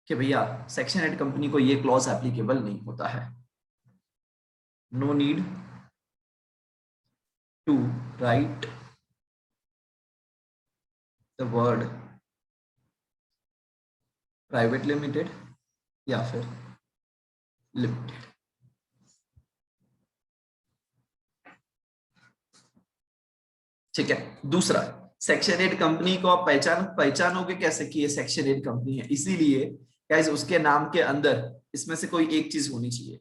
कि भैया सेक्शन 8 कंपनी को ये क्लॉज एप्लीकेबल नहीं होता है। No need to write the word private limited या फिर लिमिटेड। ठीक है। दूसरा, सेक्शन 8 कंपनी को आप पहचानोगे कैसे कि ये सेक्शन 8 कंपनी है, इसीलिए गाइस उसके नाम के अंदर इसमें से कोई एक चीज होनी चाहिए।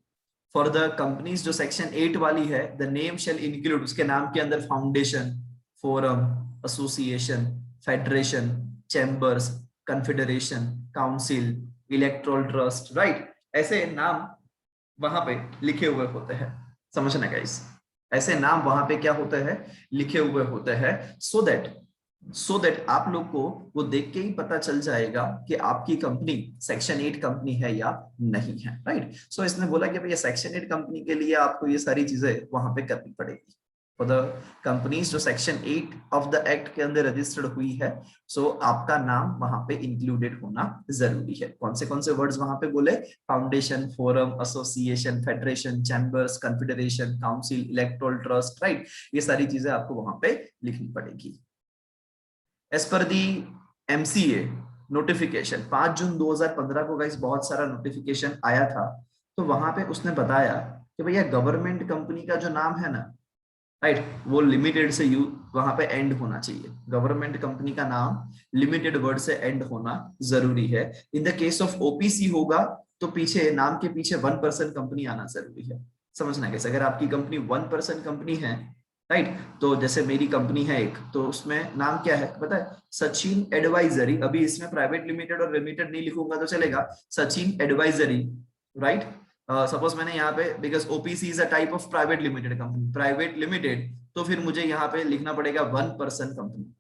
फॉर द कंपनीज जो सेक्शन 8 वाली है, द नेम शेल इंक्लूड, उसके नाम के अंदर foundation, forum, association, federation, chambers, confederation, council, electoral trust, right. ऐसे नाम वहां पे लिखे हुए होते हैं, समझना गाइस, ऐसे नाम वहां पे क्या होते हैं, लिखे हुए होते हैं, सो दैट आप लोग को वो देख के ही पता चल जाएगा कि आपकी कंपनी सेक्शन 8 कंपनी है या नहीं है, राइट। सो इसने बोला कि भैया सेक्शन 8 कंपनी के लिए आपको ये सारी चीजें वहां पे करनी पड़ेगी। फॉर द कंपनीज जो सेक्शन 8 ऑफ द एक्ट के अंदर रजिस्टर्ड हुई है, सो आपका नाम वहां पे इंक्लूडेड होना जरूरी है। कौन से वर्ड्स वहां पे बोले? Foundation, forum, association, federation, chambers, confederation, council, electoral trust, right? ये सारी चीजें आपको वहां पे लिखनी पड़ेगी। एज पर दी एमसीए नोटिफिकेशन 5 जून 2015 को गाइस बहुत सारा नोटिफिकेशन आया था। तो वहां पे उसने बताया कि भैया गवर्नमेंट कंपनी का जो नाम है ना, राइट, वो लिमिटेड से यू वहां पे एंड होना चाहिए। गवर्नमेंट कंपनी का नाम लिमिटेड वर्ड से एंड होना जरूरी है। In the case of OPC होगा तो पीछे नाम के पीछे 1% कंपनी आना जरूरी है। समझना कैसे? अगर आपकी कंपनी 1% कंपनी है, राइट, तो जैसे मेरी कंपनी है एक, तो उसमें नाम क्या है पता है? सचिन एडवाइजरी। अभी इसमें प्राइवेट लिमिटेड और लिमिटेड नहीं लिखूंगा तो चलेगा, सचिन एडवाइजरी, राइट? सपोज मैंने यहाँ पे, because OPC is a type of private limited company, private limited, तो फिर मुझे यहाँ पे लिखना पड़ेगा 1% कंपनी।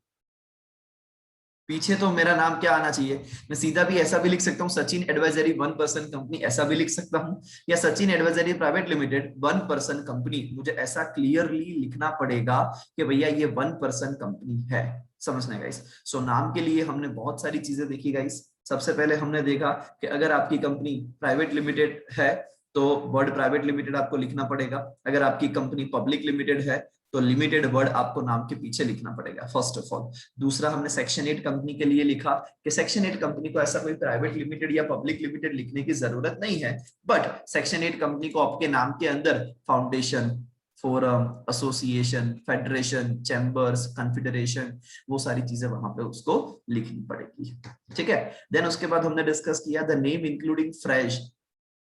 पीछे तो मेरा नाम क्या आना चाहिए? मैं सीधा भी ऐसा भी लिख सकता हूँ, सचिन एडवाइजरी 1% कंपनी, ऐसा भी लिख सकता हूँ, या Sachin advisory private limited 1% company. मुझे ऐसा क्लियरली लिखना पड़ेगा कि भैया ये 1% कंपनी है। समझने गाइस? सो नाम के लिए हमने बहुत सारी चीजें देखी गाइस। सबसे पहले हमने देखा कि अगर आपकी कंपनी प्राइवेट लिमिटेड है तो वर्ड प्राइवेट लिमिटेड आपको लिखना पड़ेगा। अगर आपकी कंपनी पब्लिक लिमिटेड है तो लिमिटेड वर्ड आपको नाम के पीछे लिखना पड़ेगा, फर्स्ट ऑफ ऑल। दूसरा, हमने सेक्शन 8 कंपनी के लिए लिखा कि सेक्शन 8 कंपनी को ऐसा कोई प्राइवेट लिमिटेड या पब्लिक लिमिटेड लिखने की जरूरत नहीं है, बट सेक्शन 8 कंपनी को आपके नाम के अंदर foundation, forum, association, federation, chambers, confederation, वो सारी चीजें वहां पे उसको लिखनी पड़ेगी। ठीक है? देन उसके बाद हमने डिस्कस किया the name including phrase,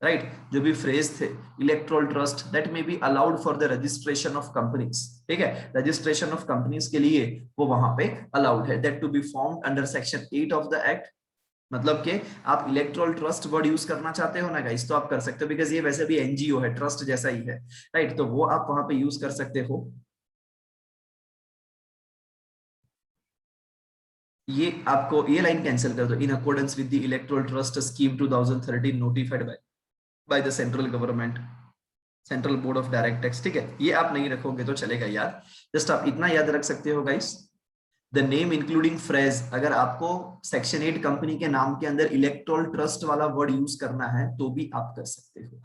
right, जो भी फ्रेज थे, electoral trust that may be allowed for the registration of companies. ठीक है? रजिस्ट्रेशन ऑफ कंपनीज के लिए वो वहां पे अलाउड है, that to be formed under section 8 of the act. मतलब कि आप इलेक्ट्रोल ट्रस्ट वर्ड यूज करना चाहते हो ना गाइस, तो आप कर सकते हो, बिकॉज ये वैसे भी एनजीओ है, ट्रस्ट जैसा ही है, राइट? तो वो आप वहां पे यूज कर सकते हो। ये आपको ये लाइन कैंसिल कर दो, in accordance with the electoral trust scheme 2013 notified by the central government, central board of direct tax. ठीक है? ये आप नहीं रखोगे तो चलेगा यार, जस्ट आप इतना याद रख सकते हो guys, the name including phrase. अगर आपको सेक्शन 8 कंपनी के नाम के अंदर इलेक्ट्रोल ट्रस्ट वाला वर्ड यूज करना है तो भी आप कर सकते हो।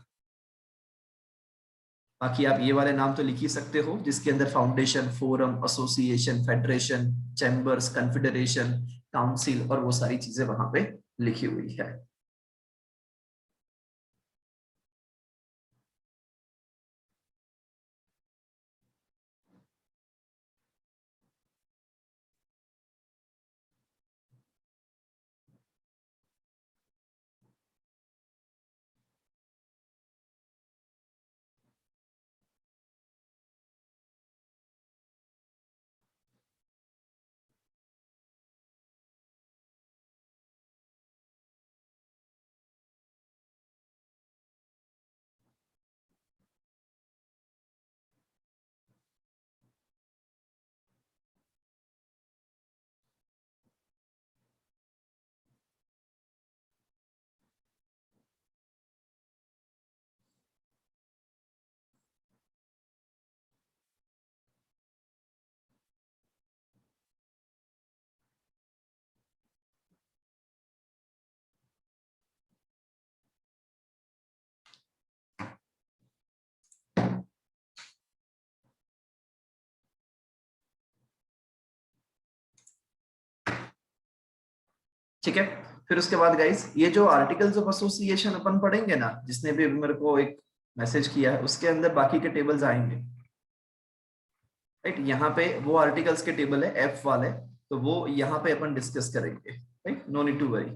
बाकी आप ये वाले नाम तो लिख ही सकते हो जिसके अंदर foundation, forum, association, federation, chambers, confederation, council और वो सारी चीजें वहां पे लिखी हुई है। ठीक है? फिर उसके बाद गाइस, ये जो आर्टिकल्स ऑफ एसोसिएशन अपन पढ़ेंगे ना, जिसने भी मेरे को एक मैसेज किया है, उसके अंदर बाकी के टेबल्स आएंगे, राइट? यहाँ पे वो आर्टिकल्स के टेबल है एफ वाले, तो वो यहाँ पे अपन डिस्कस करेंगे, right? No need to worry.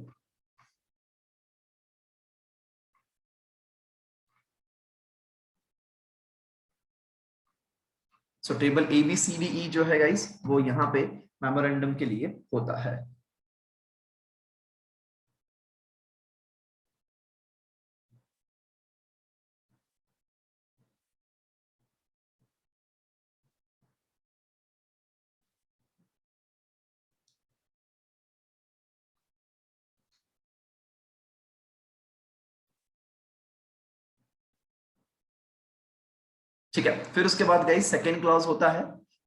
So table A B C D E जो है गाइस, वो यहाँ पे मेमोरेंडम के लिए होता है। ठीक है, फिर उसके बाद गाइस सेकंड क्लॉज होता है।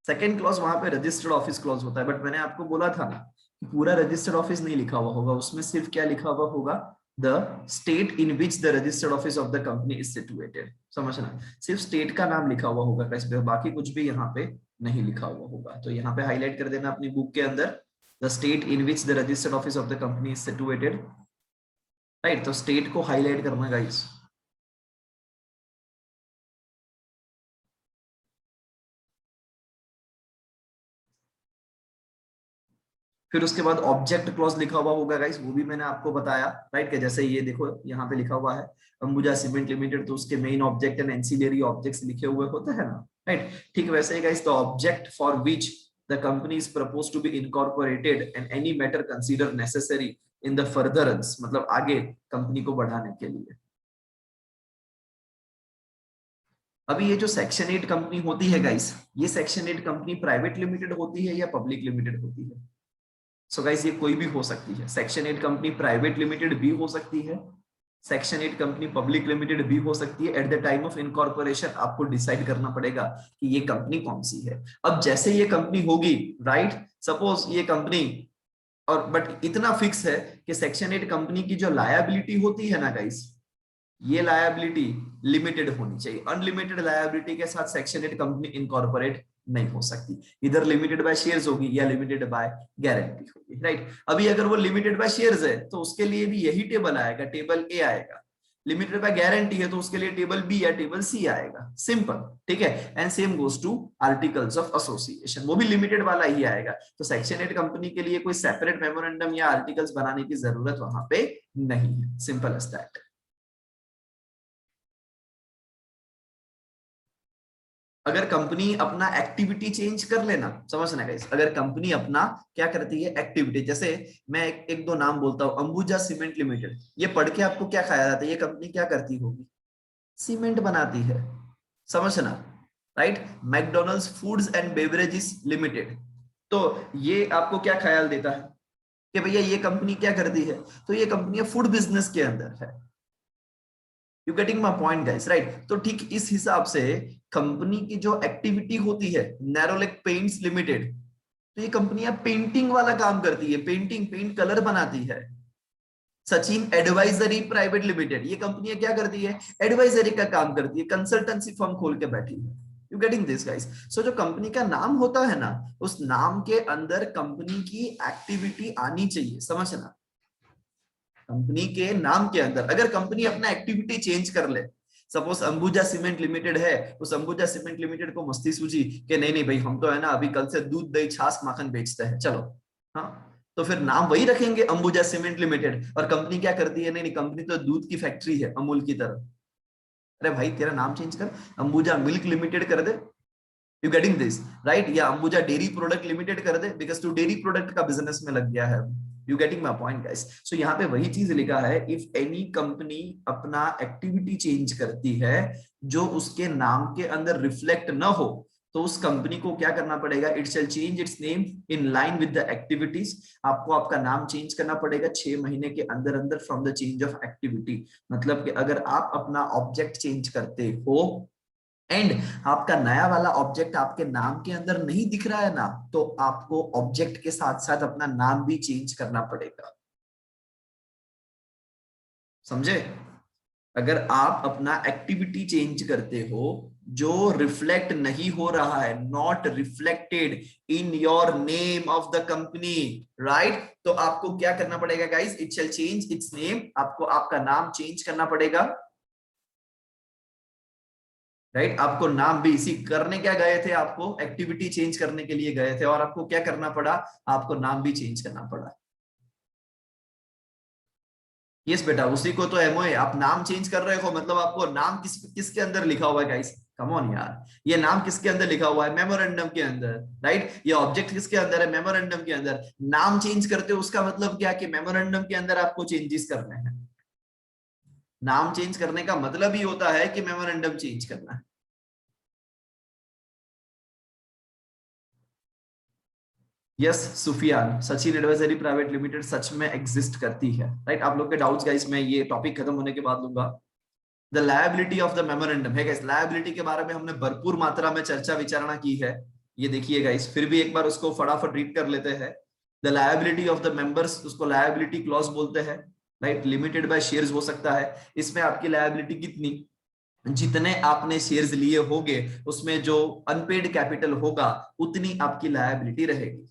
सेकंड क्लॉज वहां पे रजिस्टर्ड ऑफिस क्लॉज होता है, बट मैंने आपको बोला था ना कि पूरा रजिस्टर्ड ऑफिस नहीं लिखा हुआ होगा, उसमें सिर्फ क्या लिखा हुआ होगा, the state in which the registered office of the company is situated. समझना, सिर्फ स्टेट का नाम लिखा हुआ होगा गाइस, बाकी कुछ भी यहाँ पे नहीं लिखा हुआ होगा। तो यहाँ पे हाईलाइट कर देना अपनी बुक के अंदर, the state in which the registered office of the company is situated. Right, तो स्टेट को हाईलाइट करना गाइस। फिर उसके बाद ऑब्जेक्ट क्लॉज लिखा हुआ होगा गाइस, वो भी मैंने आपको बताया। राइट, कि जैसे ये देखो यहाँ पे लिखा हुआ है अंबुजा सीमेंट लिमिटेड, तो उसके main object and ancillary objects लिखे हुए होते हैं ना। राइट, ठीक वैसे ही guys, the object for which the company is propose to be incorporated and any matter consider necessary in the furtherance, मतलब आगे कंपनी को बढ़ाने के लिए। अभी ये जो सेक्शन 8 कंपनी होती है गाइस, ये सेक्शन 8 कंपनी प्राइवेट लिमिटेड होती है या पब्लिक लिमिटेड होती है? सो गाइस ये कोई भी हो सकती है। सेक्शन 8 कंपनी प्राइवेट लिमिटेड भी हो सकती है, सेक्शन 8 कंपनी पब्लिक लिमिटेड भी हो सकती है। At the time of incorporation आपको डिसाइड करना पड़ेगा कि ये कंपनी कौन सी है। अब जैसे ये कंपनी होगी, राइट, सपोज ये कंपनी, और बट इतना फिक्स है कि सेक्शन 8 कंपनी की जो लायबिलिटी होती है ना गाइस, ये लायबिलिटी लिमिटेड होनी चाहिए। अनलिमिटेड लायबिलिटी के साथ सेक्शन 8 कंपनी इनकॉर्पोरेट नहीं हो सकती, इधर लिमिटेड बाय शेयर्स होगी या लिमिटेड बाय गारंटी होगी। राइट, अभी अगर वो लिमिटेड बाय शेयर्स है तो उसके लिए भी यही टेबल आएगा, टेबल ए आएगा। लिमिटेड बाय गारंटी है तो उसके लिए टेबल बी या टेबल सी आएगा, सिंपल। ठीक है, and same goes to articles of association, वो भी लिमिटेड वाला ही आएगा। तो सेक्शन 8 कंपनी के लिए कोई सेपरेट मेमोरेंडम या आर्टिकल्स बनाने की जरूरत वहां पे नहीं है, सिंपल एज दैट। अगर कंपनी अपना एक्टिविटी चेंज कर लेना, समझना गाइस, अगर कंपनी अपना क्या करती है एक्टिविटी, जैसे मैं एक दो नाम बोलता हूं, अंबुजा सीमेंट लिमिटेड, ये पढ़ के आपको क्या ख्याल आता है, ये कंपनी क्या करती होगी? सीमेंट बनाती है, समझना। Right, McDonald's foods and beverages limited, तो ये आपको क्या ख्याल देता है कि भैया ये कंपनी क्या करती है? तो ये कंपनी फूड बिजनेस के अंदर है। You getting my point guys, right? तो ठीक इस हिसाब से कंपनी की जो एक्टिविटी होती है, नैरोलेक पेंट्स लिमिटेड, तो ये कंपनियां पेंटिंग वाला काम करती है, पेंटिंग, पेंट कलर बनाती है। सचिन एडवाइजरी प्राइवेट लिमिटेड, ये कंपनियां क्या करती है? एडवाइजरी का काम करती है, कंसल्टेंसी फर्म खोल के बैठी है। You getting this guys? So जो कंपनी का नाम होता है ना, उस नाम के अंदर कंपनी की एक्टिविटी आनी चाहिए, समझना। कंपनी के नाम के अंदर अगर कंपनी अपना एक्टिविटी चेंज कर ले, सपोज अंबुजा सीमेंट लिमिटेड है, उस अंबुजा सीमेंट लिमिटेड को मस्ती सूझी कि नहीं नहीं भाई, हम तो है ना अभी कल से दूध दही छाछ माखन बेचते हैं, चलो, हाँ, तो फिर नाम वही रखेंगे, अंबुजा सीमेंट लिमिटेड। और कंपनी क्या करती है? नहीं नहीं, कंपनी तो दूध की फैक्ट्री है अमूल की तरह। अरे भाई तेरा नाम चेंज कर, अंबुजा मिल्क लिमिटेड कर दे। You getting this, right? या अंबुजा डेयरी प्रोडक्ट लिमिटेड कर दे, बिकॉज तू डेयरी प्रोडक्ट का बिजनेस में लग गया है। You getting my point guys? So यहाँ पे वही चीज लिखा है, इफ एनी कंपनी अपना एक्टिविटी चेंज करती है जो उसके नाम के अंदर रिफ्लेक्ट न हो, तो उस कंपनी को क्या करना पड़ेगा? It shall change it's name in line with the activities. आपको आपका नाम चेंज करना पड़ेगा 6 महीने के अंदर अंदर from the change of activity. मतलब कि अगर आप अपना ऑब्जेक्ट चेंज करते हो एंड आपका नया वाला ऑब्जेक्ट आपके नाम के अंदर नहीं दिख रहा है ना, तो आपको ऑब्जेक्ट के साथ साथ अपना नाम भी चेंज करना पड़ेगा, समझे? अगर आप अपना एक्टिविटी चेंज करते हो जो रिफ्लेक्ट नहीं हो रहा है, not reflected in your name of the company, right, तो आपको क्या करना पड़ेगा guys? It shall change it's name, आपको आपका नाम चेंज करना पड़ेगा। राइट, आपको नाम भी इसी करने क्या गए थे, आपको एक्टिविटी चेंज करने के लिए गए थे, और आपको क्या करना पड़ा? आपको नाम भी चेंज करना पड़ा। यस बेटा, उसी को तो एमओए, आप नाम चेंज कर रहे हो, मतलब आपको नाम किसके अंदर लिखा हुआ है गाइस? कम ऑन यार, ये नाम किसके अंदर लिखा हुआ है? मेमोरेंडम के अंदर, राइट? ये ऑब्जेक्ट किसके अंदर है? मेमोरेंडम के अंदर। नाम चेंज करते हो उसका मतलब क्या कि मेमोरेंडम के अंदर आपको चेंजेस करने हैं। नाम चेंज करने का मतलब ही होता है कि मेमोरेंडम चेंज करना है। Yes Sufiyan, Sachin advisory private limited सच में एग्जिस्ट करती है। राइट, आप लोग के डाउट्स गाइस मैं ये टॉपिक खत्म होने के बाद लूंगा। The liability of the memorandum है गाइस। लायबिलिटी के बारे में हमने भरपूर मात्रा में चर्चा विचारणा की है, ये देखिए गाइस, फिर भी एक बार उसको फटाफट रीड कर लेते हैं। The liability of the members, उसको लायबिलिटी क्लॉज बोलते हैं, राइट। लिमिटेड बाय शेयर्स हो सकता है, इसमें आपकी लायबिलिटी कितनी, जितने आपने शेयर्स लिए होंगे उसमें जो अनपेड कैपिटल होगा उतनी आपकी लायबिलिटी रहेगी,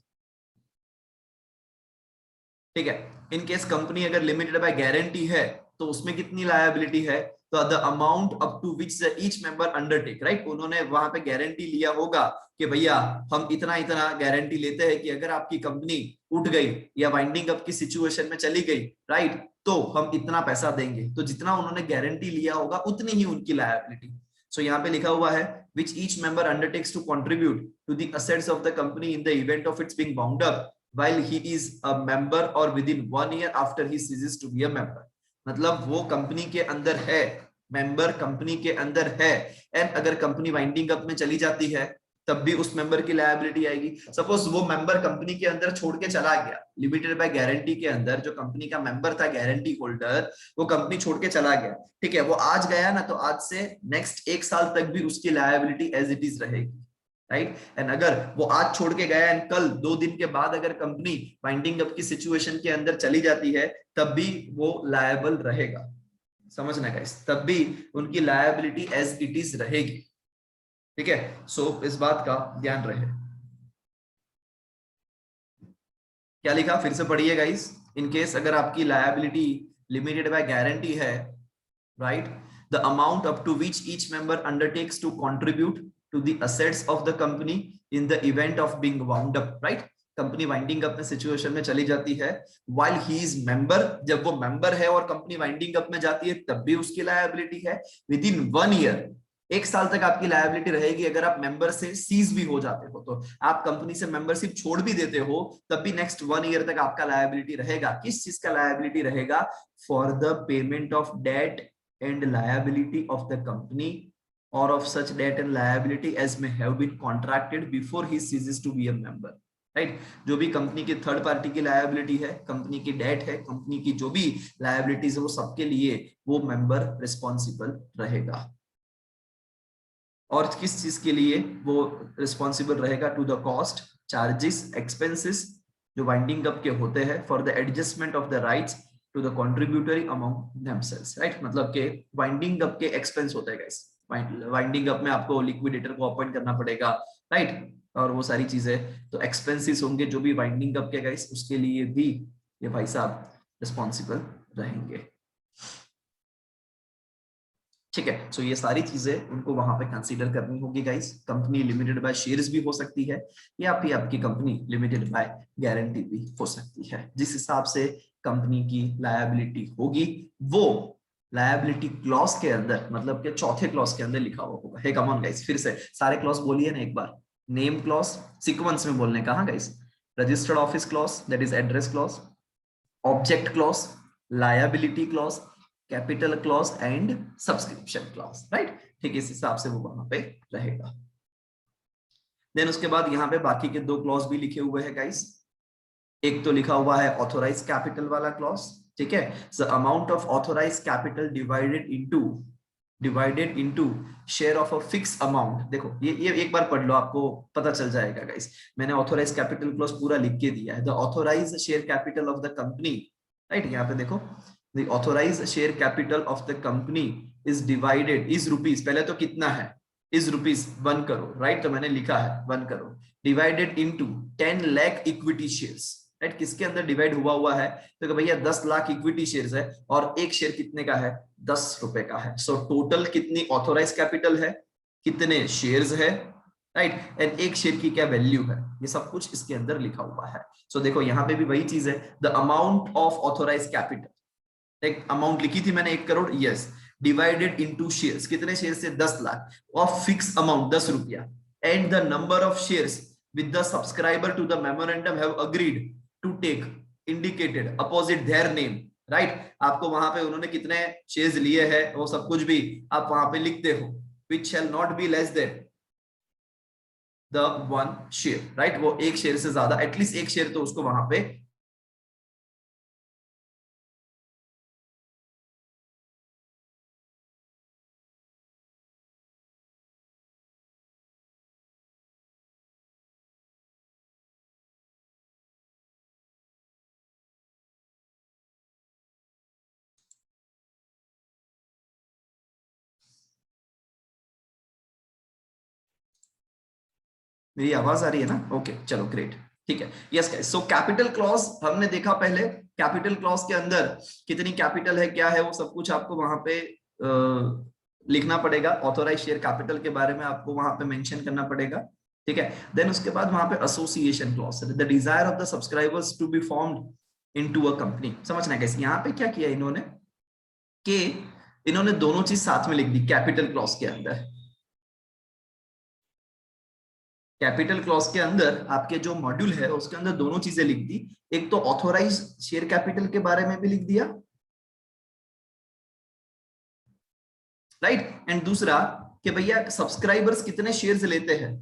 ठीक है। इन केस कंपनी अगर लिमिटेड बाय गारंटी है तो उसमें कितनी लायबिलिटी है, तो the amount up to which each member undertake, right. उन्होंने वहां पे गारंटी लिया होगा कि भैया हम इतना इतना गारंटी लेते हैं कि अगर आपकी कंपनी उठ गई या वाइंडिंग अप की सिचुएशन में चली गई, राइट, तो हम इतना पैसा देंगे। तो जितना उन्होंने गारंटी लिया होगा उतनी ही उनकी लायबिलिटी। सो यहाँ पे लिखा हुआ है which each member undertakes to contribute to the assets of the company in the event of its being wound up while he is a member or within 1 year after he ceases to be a member। मतलब वो company के अंदर है, member company के अंदर है, and अगर company winding up में चली जाती है तब भी उस मेंबर की लायबिलिटी आएगी। सपोज वो मेंबर कंपनी के अंदर छोड़ के चला गया, लिमिटेड बाय गारंटी के अंदर जो कंपनी का मेंबर था, गारंटी होल्डर, वो कंपनी छोड़ के चला गया, ठीक है। वो आज गया ना, तो आज से नेक्स्ट 1 साल तक भी उसकी लायबिलिटी एज इट इज रहेगी, राइट। एंड अगर वो आज छोड़ के गया एंड कल 2 दिन के बाद अगर कंपनी वाइंडिंग अप की सिचुएशन के अंदर चली जाती है तब भी वो लायबल रहेगा, समझना गाइस, तब भी उनकी लायबिलिटी एज इट इज रहेगी, ठीक है। सो इस बात का ध्यान रहे। क्या लिखा, फिर से पढ़िए गाइस। इन केस अगर आपकी लायबिलिटी लिमिटेड बाय गारंटी है, right, the amount up to which each member undertakes to contribute to the assets of the company in the event of being wound up, right। Company winding up में situation में चली जाती है, while he is member, जब वो member है और company winding up में जाती है तब भी उसकी लायबिलिटी है। विद इन 1 ईयर, 1 साल तक आपकी लायबिलिटी रहेगी। अगर आप मेंबर से सीज भी हो जाते हो, तो आप कंपनी से मेंबरशिप छोड़ भी देते हो, तब भी नेक्स्ट 1 ईयर तक आपका लायबिलिटी रहेगा। किस चीज का लायबिलिटी रहेगा, for the payment of debt and liability of the company or of such debt and liability as may have been contracted before he ceases to be a member, right। जो भी company की third party की liability है, company की date है, company की जो भी लायबिलिटीज है, वो सबके लिए वो मेंबर रिस्पॉन्सिबल रहेगा। और किस चीज के लिए वो रिस्पॉन्सिबल रहेगा, to the cost, charges, expenses जो वाइंडिंग अप के होते हैं, for the adjustment of the rights to the contributory among themselves, right. मतलब के वाइंडिंग अप के एक्सपेंस होते हैं गाइस, वाइंडिंग अप में आपको लिक्विडेटर को अपॉइंट करना पड़ेगा, राइट, और वो सारी चीजें, तो एक्सपेंसेस होंगे जो भी वाइंडिंग अप के गाइस, उसके लिए भी ये भाई साहब रिस्पॉन्सिबल रहेंगे, ठीक है। सो ये सारी चीजें उनको वहां पे कंसीडर करनी होगी guys. Company limited by shares भी हो सकती है, या फिर आपकी कंपनी लिमिटेड बाय गारंटी भी हो सकती है। जिस हिसाब से कंपनी की लायबिलिटी होगी वो लायबिलिटी क्लॉज के अंदर, मतलब के चौथे क्लॉज के अंदर लिखा हुआ होगा। हे कम ऑन गाइस, फिर से सारे क्लॉज बोलिए ना एक बार। नेम क्लॉज, सीक्वेंस में बोलने का, हाँ guys. Registered office clause, that is address clause, object clause, liability clause, capital clause and subscription clause, right. ठीक इस हिसाब से वो वहां पे रहेगा। देन उसके बाद यहाँ पे बाकी के 2 क्लॉज भी लिखे हुए हैं गाइस। एक तो लिखा हुआ है ऑथोराइज कैपिटल वाला क्लॉज, ठीक है। The amount of authorise capital divided into share of a fix amount. देखो ये एक बार पढ़ लो, आपको पता चल जाएगा गाइस। मैंने ऑथोराइज कैपिटल क्लॉज पूरा लिख के दिया है। The authorise share capital of the company, right, यहाँ पे देखो, the authorise share capital of the company is divided, is rupees, पहले तो कितना है, इज रुपीज 1 करोड़, राइट, तो मैंने लिखा है 1 crore, divided into 10 lakh equity shares, right. किसके अंदर डिवाइड हुआ है, तो भैया 10 लाख इक्विटी शेयर्स है, और एक शेयर कितने का है, 10 रुपए का है। सो टोटल कितनी ऑथोराइज कैपिटल है, कितने शेयर्स है, राइट, एंड एक शेयर की क्या वैल्यू है, ये सब कुछ इसके अंदर लिखा हुआ है। सो देखो यहाँ पे भी वही चीज है, the amount of authorise capital, एक अमाउंट लिखी थी मैंने 1 crore, yes, divided into shares, कितने शेयर से, 10 लाख, ऑफ फिक्स अमाउंट 10 रुपया, and the number of shares with the subscriber to the memorandum have agreed to take indicated opposite their name, right। आपको वहां पे उन्होंने कितने शेयर्स लिए हैं वो सब कुछ भी आप वहां पे लिखते हो, which shall not be less than the 1 share, right। वो एक शेयर से ज्यादा, एटलीस्ट एक शेयर तो उसको वहां पे मेरी आवाज आ रही है ना? ओके चलो ग्रेट, ठीक है। Yes guys, so capital clause हमने देखा पहले। कैपिटल क्लॉज के अंदर कितनी कैपिटल है, क्या है, वो सब कुछ आपको वहां पे लिखना पड़ेगा। ऑथोराइज शेयर कैपिटल के बारे में आपको वहां पे मेंशन करना पड़ेगा, ठीक है। देन उसके बाद वहां पे association clause, the desire of the subscribers to be formed into a company. समझना है कैसे, यहाँ पे क्या किया इन्होंने कि इन्होंने दोनों चीज साथ में लिख दी कैपिटल क्लॉज के अंदर। कैपिटल क्लॉज के अंदर आपके जो मॉड्यूल है उसके अंदर दोनों चीजें लिख दी। एक तो ऑथोराइज शेयर कैपिटल के बारे में भी लिख दिया, राइट, एंड दूसरा कि भैया सब्सक्राइबर्स कितने शेयर्स लेते हैं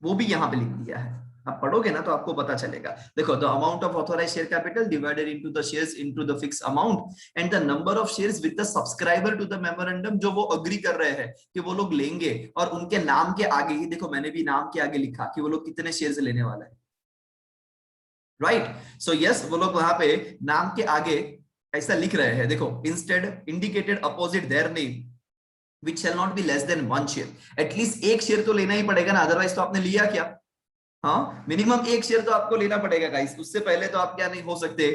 वो भी यहां पे लिख दिया है। आप पढ़ोगे ना तो आपको पता चलेगा। देखो, the amount of authorise share capital divided into the shares into the fix amount and the number of shares with the subscriber to the memorandum, जो वो अग्री कर रहे हैं कि वो लोग लेंगे, और उनके नाम के आगे ही देखो मैंने भी नाम के आगे लिखा कि वो लोग कितने शेयर्स लेने वाले हैं, राइट। सो यस, वो लोग वहां पे नाम के आगे ऐसा लिख रहे हैं, देखो, instead indicated opposite their name which shall not be less than one share। At least एक शेयर तो लेना ही पड़ेगा ना, अदरवाइज तो आपने लिया क्या। हाँ, मिनिमम एक शेयर तो आपको लेना पड़ेगा गाइस, उससे पहले तो आप क्या नहीं हो सकते,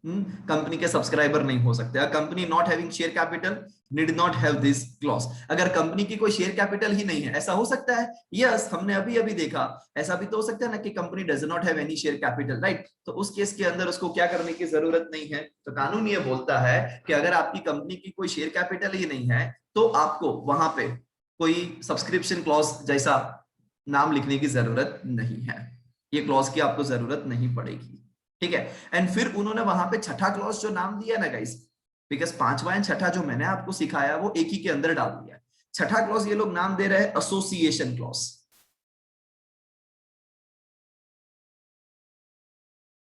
कंपनी के सब्सक्राइबर नहीं हो सकते। Company not having share capital need not have this clause. अगर कंपनी की कोई शेयर कैपिटल ही नहीं है, ऐसा हो सकता है, यस, हमने अभी अभी देखा, ऐसा भी तो हो सकता है ना कि company does not have any share capital, right. तो उस केस के अंदर उसको क्या करने की जरूरत नहीं है। तो कानून ये बोलता है कि अगर आपकी कंपनी की कोई शेयर कैपिटल ही नहीं है तो आपको वहां पे कोई सब्सक्रिप्शन क्लॉज जैसा नाम लिखने की जरूरत नहीं है, ये क्लॉज की आपको जरूरत नहीं पड़ेगी, ठीक है। एंड फिर उन्होंने वहां पे छठा क्लॉज जो नाम दिया ना गाइस, बिकॉज पांचवा एंड छठा जो मैंने आपको सिखाया वो एक ही के अंदर डाल दिया। छठा क्लॉज ये लोग नाम दे रहे हैं एसोसिएशन क्लॉज।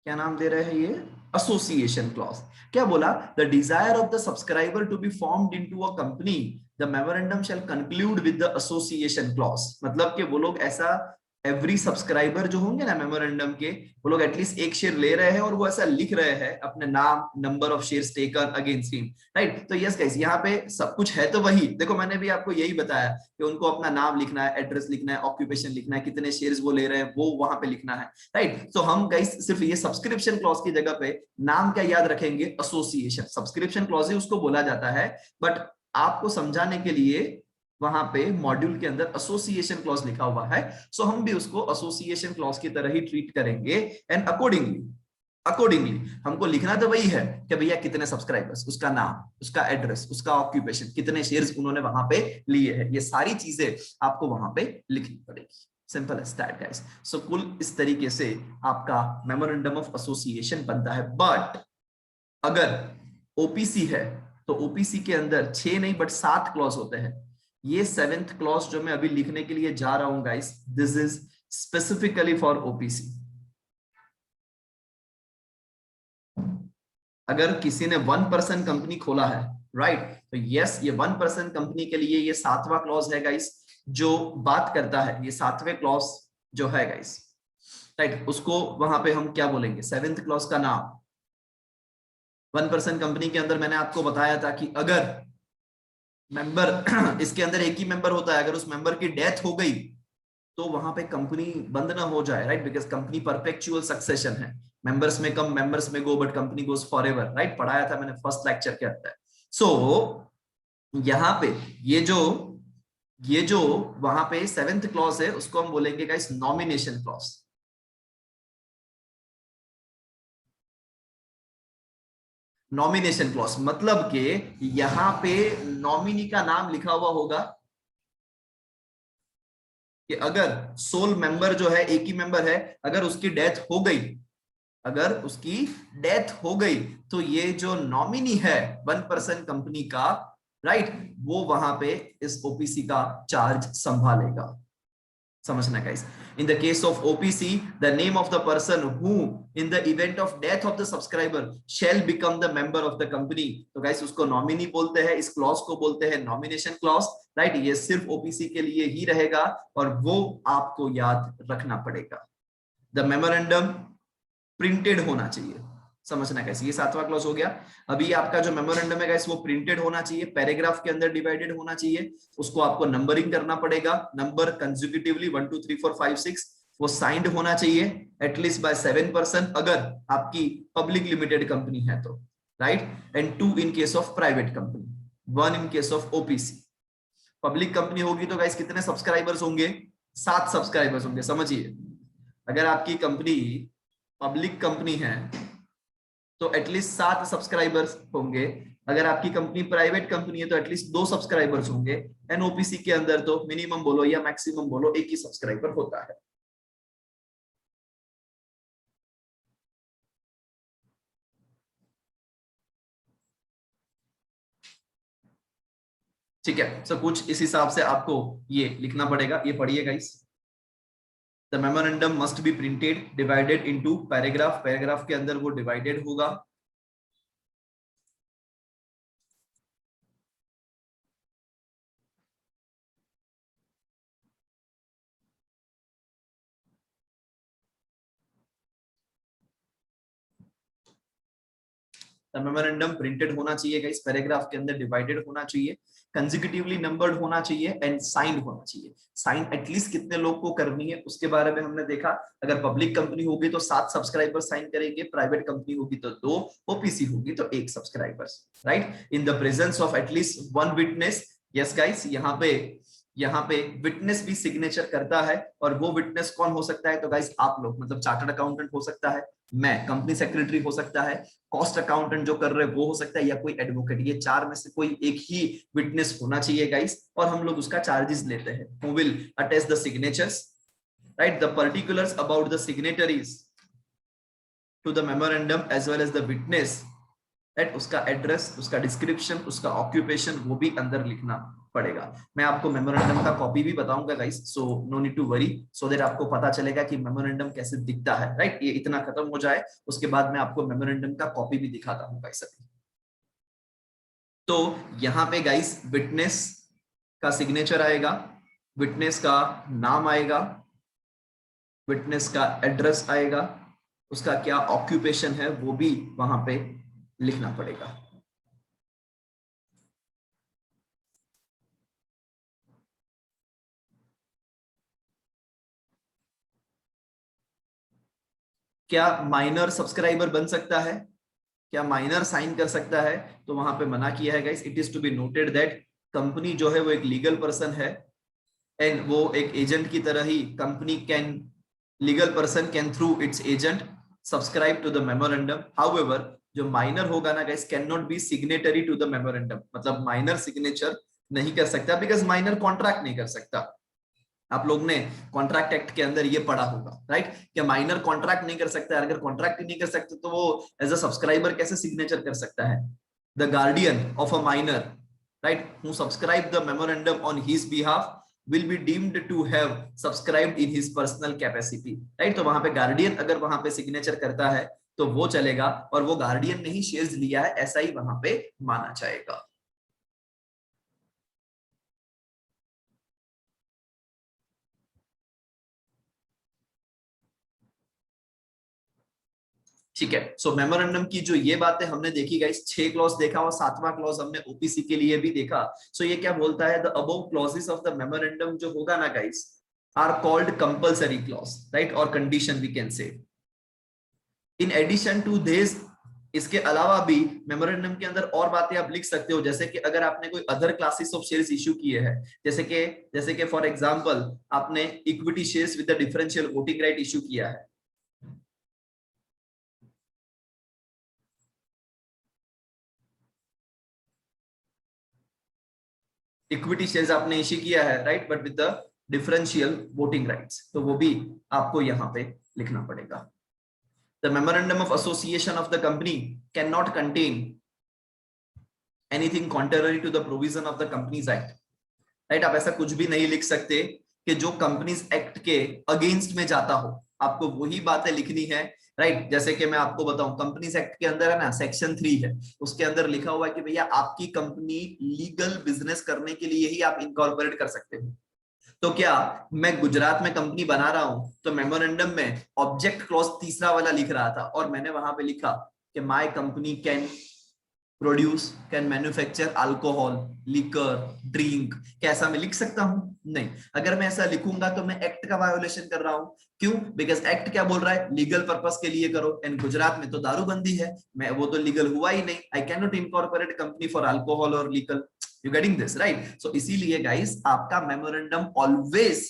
क्या नाम दे रहे हैं ये? Association clause. क्या बोला? The desire of the subscriber to be formed into a company the memorandum shall conclude with the association clause. मतलब कि वो लोग ऐसा, एवरी सब्सक्राइबर जो होंगे ना मेमोरेंडम के, वो लोग एटलीस्ट एक शेयर ले रहे हैं और वो ऐसा लिख रहे हैं अपने नाम, number of shares taken against him, right. तो यस गाइस, यहाँ पे सब कुछ है तो वही, देखो मैंने भी आपको यही बताया कि उनको अपना नाम लिखना है, एड्रेस लिखना है, ऑक्यूपेशन लिखना है, कितने शेयर्स वो ले रहे हैं वो वहां पे लिखना है, राइट। तो हम गाइस सिर्फ ये सब्सक्रिप्शन क्लॉज की जगह पे नाम क्या याद रखेंगे? एसोसिएशन। सब्सक्रिप्शन क्लॉज ही उसको बोला जाता है, बट आपको समझाने के लिए वहां पे मॉड्यूल के अंदर एसोसिएशन क्लॉज लिखा हुआ है, सो हम भी उसको एसोसिएशन क्लॉज की तरह ही ट्रीट करेंगे। एंड अकॉर्डिंगली हमको लिखना तो वही है कि भैया कितने सब्सक्राइबर्स, उसका नाम, उसका एड्रेस, उसका ऑक्यूपेशन, कितने शेयर्स उन्होंने वहां पे लिए हैं, ये सारी चीजें आपको वहां पे लिखनी पड़ेगी। Simple as that guys. So कुल इस तरीके से आपका मेमोरेंडम ऑफ एसोसिएशन बनता है। बट अगर ओपीसी है तो ओपीसी के अंदर 6 नहीं बट 7 क्लॉज होते हैं। ये 7th क्लॉज जो मैं अभी लिखने के लिए जा रहा हूं guys, this is specifically for OPC. अगर किसी ने 1% कंपनी खोला है, राइट, तो यस, ये 1% कंपनी के लिए ये 7वां क्लॉज है गाइस, जो बात करता है, ये 7वें क्लॉज जो है गाइस, राइट, उसको वहां पे हम क्या बोलेंगे? 7th क्लॉज का नाम। 1% कंपनी के अंदर मैंने आपको बताया था कि अगर मेंबर इसके अंदर एक ही मेंबर होता है, अगर उस मेंबर की डेथ हो गई तो वहां पे कंपनी बंद ना हो जाए, right, because company perpetual succession है, मेंबर्स में कम मेंबर्स में go but company goes forever, right, पढ़ाया था मैंने फर्स्ट लेक्चर के अंदर। सो यहाँ पे ये जो वहां पे 7th क्लॉज है उसको हम बोलेंगे guys nomination clause. Nomination clause मतलब कि यहाँ पे नॉमिनी का नाम लिखा हुआ होगा कि अगर सोल मेंबर जो है, एक ही मेंबर है, अगर उसकी डेथ हो गई, अगर उसकी डेथ हो गई तो ये जो नॉमिनी है 1% कंपनी का, राइट, वो वहां पे इस ओपीसी का चार्ज संभालेगा। समझना guys, in the case of OPC the name of the person who in the event of death of the subscriber shall become the member of the company, तो guys उसको nominee बोलते हैं, इस clause को बोलते हैं नॉमिनेशन क्लॉज, राइट। ये सिर्फ ओपीसी के लिए ही रहेगा और वो आपको याद रखना पड़ेगा। द मेमोरेंडम प्रिंटेड होना चाहिए, समझना कैसे, ये 7वां क्लॉज हो गया। अभी आपका जो मेमोरेंडम है गाइस वो प्रिंटेड होना चाहिए, पैराग्राफ के अंदर डिवाइडेड होना चाहिए, उसको आपको नंबरिंग करना पड़ेगा, नंबर कंसेक्यूटिवली 1 2 3 4 5 6, वो साइंड होना चाहिए एटलीस्ट बाय 7% अगर आपकी पब्लिक लिमिटेड कंपनी है तो, right, and 2 in case of private company, 1 in case of OPC. Public company होगी तो गाइस कितने सब्सक्राइबर्स होंगे, 7 सब्सक्राइबर्स होंगे। समझिए, अगर आपकी कंपनी पब्लिक कंपनी है तो एटलीस्ट 7 सब्सक्राइबर्स होंगे, अगर आपकी कंपनी प्राइवेट कंपनी है तो एटलीस्ट 2 सब्सक्राइबर्स होंगे, एनओपीसी के अंदर तो मिनिमम बोलो या मैक्सिमम बोलो 1 ही सब्सक्राइबर होता है। ठीक है, सो कुछ इस हिसाब से आपको ये लिखना पड़ेगा, ये पढ़िए guys. The memorandum must be printed divided into paragraph, paragraph के अंदर वो डिवाइडेड होगा। मेमोरेंडम प्रिंटेड होना चाहिए गाइस, पैराग्राफ के अंदर डिवाइडेड होना चाहिए, कंसेक्यूटिवली नंबर्ड होना चाहिए एंड साइंड होना चाहिए। साइन एटलीस्ट कितने लोग को करनी है उसके बारे में हमने देखा, अगर पब्लिक कंपनी होगी तो 7 सब्सक्राइबर साइन करेंगे, प्राइवेट कंपनी होगी तो 2, ओपीसी होगी तो 1 subscribers, right, in the presence of at least 1 witness. Yes guys, यहाँ पे विटनेस भी सिग्नेचर करता है, और वो विटनेस कौन हो सकता है, तो गाइस आप लोग, मतलब चार्टर्ड अकाउंटेंट हो सकता है, मैं कंपनी सेक्रेटरी हो सकता है, कॉस्ट अकाउंटेंट जो कर रहे हैं वो हो सकता है, या कोई एडवोकेट, ये 4 में से कोई एक ही विटनेस होना चाहिए गाइस, और हम लोग उसका चार्जेस लेते हैं। Who will attest the signatures, right, the particulars about the signatories to the memorandum as well as the witness, right, उसका एड्रेस, उसका डिस्क्रिप्शन, उसका ऑक्यूपेशन, वो भी अंदर लिखना पड़ेगा। मैं आपको मेमोरेंडम का कॉपी भी बताऊंगा guys, so no need to worry, so that आपको पता चलेगा कि मेमोरेंडम कैसे दिखता है, राइट। ये इतना खत्म हो जाए उसके बाद मैं आपको मेमोरेंडम का कॉपी भी दिखाता हूँ गाइस अभी। तो यहाँ पे गाइस विटनेस का सिग्नेचर आएगा, विटनेस का नाम आएगा, विटनेस का एड्रेस आएगा, उसका क्या ऑक्यूपेशन है वो भी वहां पे लिखना पड़ेगा। क्या माइनर सब्सक्राइबर बन सकता है, क्या माइनर साइन कर सकता है, तो वहां पे मना किया है guys. It is to be noted that company जो है वो एक लीगल पर्सन है, एंड वो एक एजेंट की तरह ही company can, legal person can through its agent subscribe to the memorandum. However जो माइनर होगा ना guys can not be signatory to the memorandum, मतलब माइनर सिग्नेचर नहीं कर सकता, बिकॉज माइनर कॉन्ट्रैक्ट नहीं कर सकता। आप लोग ने कॉन्ट्रैक्ट एक्ट के अंदर ये पढ़ा होगा, राइट, क्या माइनर कॉन्ट्रैक्ट नहीं कर सकता है, अगर कॉन्ट्रैक्ट नहीं कर सकते तो वो एज अ सब्सक्राइबर कैसे सिग्नेचर कर सकता है। The guardian of a minor, right, who subscribe the memorandum on his behalf will be deemed to have subscribed in his personal capacity, right. तो वहां पे गार्डियन अगर वहां पे सिग्नेचर करता है तो वो चलेगा, और वो गार्डियन ने ही शेयर्स लिया है ऐसा ही वहां पे माना जाएगा। ठीक है, सो मेमोरेंडम की जो ये बातें हमने देखी गाइस, 6 क्लॉज देखा और 7वां क्लॉज हमने ओपीसी के लिए भी देखा। सो ये क्या बोलता है, the above clauses of the memorandum जो होगा ना guys are called compulsory clause, right, और condition we can say. In addition to this, इसके अलावा भी मेमोरेंडम के अंदर और बातें आप लिख सकते हो, जैसे कि अगर आपने कोई other classes of shares issue किए हैं, जैसे कि फॉर एग्जांपल आपने equity shares with the differential voting right issue किया है, इक्विटी शेयर्स आपने इश्यू किया है, right, but with the differential voting rights, तो वो भी आपको यहाँ पे लिखना पड़ेगा। The memorandum of association of the company can not contain anything contrary to the provision of the companies act, right. आप ऐसा कुछ भी नहीं लिख सकते कि जो कंपनीज एक्ट के अगेंस्ट में जाता हो, आपको वही बातें लिखनी है, राइट। जैसे कि मैं आपको बताऊं, कंपनीज एक्ट के अंदर है ना सेक्शन 3 है, उसके अंदर लिखा हुआ है कि भैया आपकी कंपनी लीगल बिजनेस करने के लिए ही आप इनकॉर्पोरेट कर सकते हो। तो क्या मैं गुजरात में कंपनी बना रहा हूं तो मेमोरेंडम में ऑब्जेक्ट क्लॉज तीसरा वाला लिख रहा था और मैंने वहां पे लिखा कि my company can produce, can manufacture alcohol, liquor, drink, कैसा मैं लिख सकता हूं? नहीं। अगर मैं ऐसा लिखूंगा तो मैं एक्ट का वायोलेशन कर रहा हूं। क्यों? बिकॉज एक्ट क्या बोल रहा है? लीगल पर्पस के लिए करो। एंड गुजरात में तो दारूबंदी है, मैं वो तो लीगल हुआ ही नहीं। I can not incorporate company for alcohol और legal. You getting this right? So इसीलिए गाइस आपका मेमोरेंडम ऑलवेज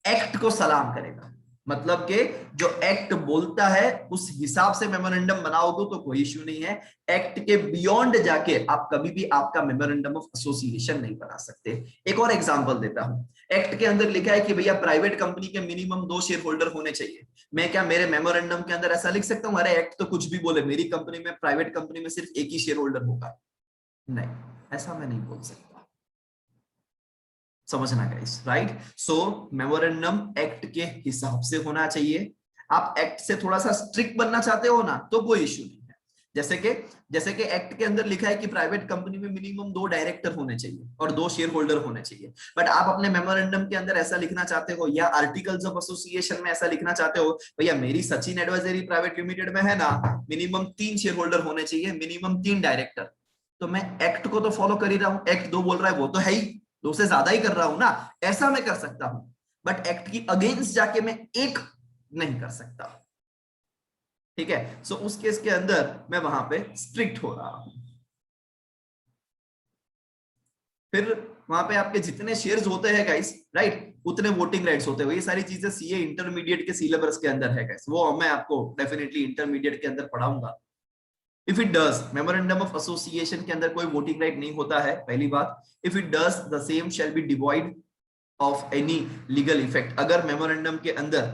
एक्ट को सलाम करेगा। मतलब कि जो एक्ट बोलता है उस हिसाब से मेमोरेंडम बनाओगे तो कोई इश्यू नहीं है। एक्ट के बियॉन्ड जाके आप कभी भी आपका मेमोरेंडम ऑफ एसोसिएशन नहीं बना सकते। एक और एग्जांपल देता हूं। एक्ट के अंदर लिखा है कि भैया प्राइवेट कंपनी के मिनिमम 2 शेयर होल्डर होने चाहिए। मैं क्या मेरे मेमोरेंडम के अंदर ऐसा लिख सकता हूं? अरे एक्ट तो कुछ भी बोले, मेरी कंपनी में, प्राइवेट कंपनी में सिर्फ एक ही शेयर होल्डर होगा। नहीं, ऐसा मैं नहीं बोल सकता। समझना गाइस, राइट? सो मेमोरेंडम एक्ट के हिसाब से होना चाहिए। आप एक्ट से थोड़ा सा स्ट्रिक्ट बनना चाहते हो ना, तो कोई इश्यू नहीं है। जैसे कि एक्ट के अंदर लिखा है कि प्राइवेट कंपनी में मिनिमम 2 डायरेक्टर होने चाहिए और 2 शेयर होल्डर होने चाहिए। बट आप अपने मेमोरेंडम के अंदर ऐसा लिखना चाहते हो, या आर्टिकल्स ऑफ एसोसिएशन में ऐसा लिखना चाहते हो, भैया मेरी सचिन एडवाइजरी प्राइवेट लिमिटेड में है ना, मिनिमम 3 शेयर होल्डर होने चाहिए, मिनिमम 3 डायरेक्टर। तो मैं एक्ट को तो फॉलो कर ही रहा हूं, एक्ट 2 बोल रहा है वो तो है ही, 2 से ज्यादा ही कर रहा हूं ना, ऐसा मैं कर सकता हूं। बट एक्ट की अगेंस्ट जाके मैं एक नहीं कर सकता। ठीक है? सो उस केस के अंदर मैं वहां पे स्ट्रिक्ट हो रहा हूं। फिर वहां पे आपके जितने शेयर्स होते हैं गाइस, राइट, उतने वोटिंग राइट्स होते हैं। ये सारी चीजें सीए इंटरमीडिएट के सिलेबस के अंदर है गाइस, वो मैं आपको डेफिनेटली इंटरमीडिएट के अंदर पढ़ाऊंगा। If it does, memorandum of association के अंदर कोई वोटिंग राइट नहीं होता है, पहली बात। If it does, the same shall be devoid of any legal effect. अगर मेमोरेंडम के अंदर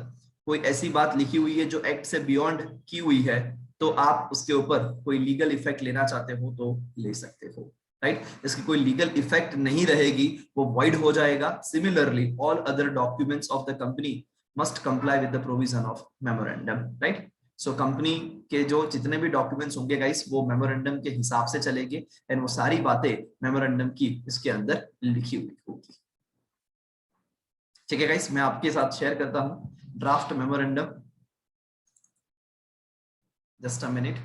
कोई ऐसी बात लिखी हुई है जो एक्ट से बियॉन्ड की हुई है, तो आप उसके ऊपर कोई लीगल इफेक्ट लेना चाहते हो तो ले सकते हो, राइट? इसकी कोई लीगल इफेक्ट नहीं रहेगी, वो वॉइड हो जाएगा। Similarly all other documents of the company must comply with the provision of memorandum, right? So company के जो जितने भी डॉक्यूमेंट्स होंगे गाइस, वो मेमोरेंडम के हिसाब से चलेंगे। एंड वो सारी बातें मेमोरेंडम की इसके अंदर लिखी हुई होगी। ठीक है गाइस, मैं आपके साथ शेयर करता हूं draft memorandum. Just a minute.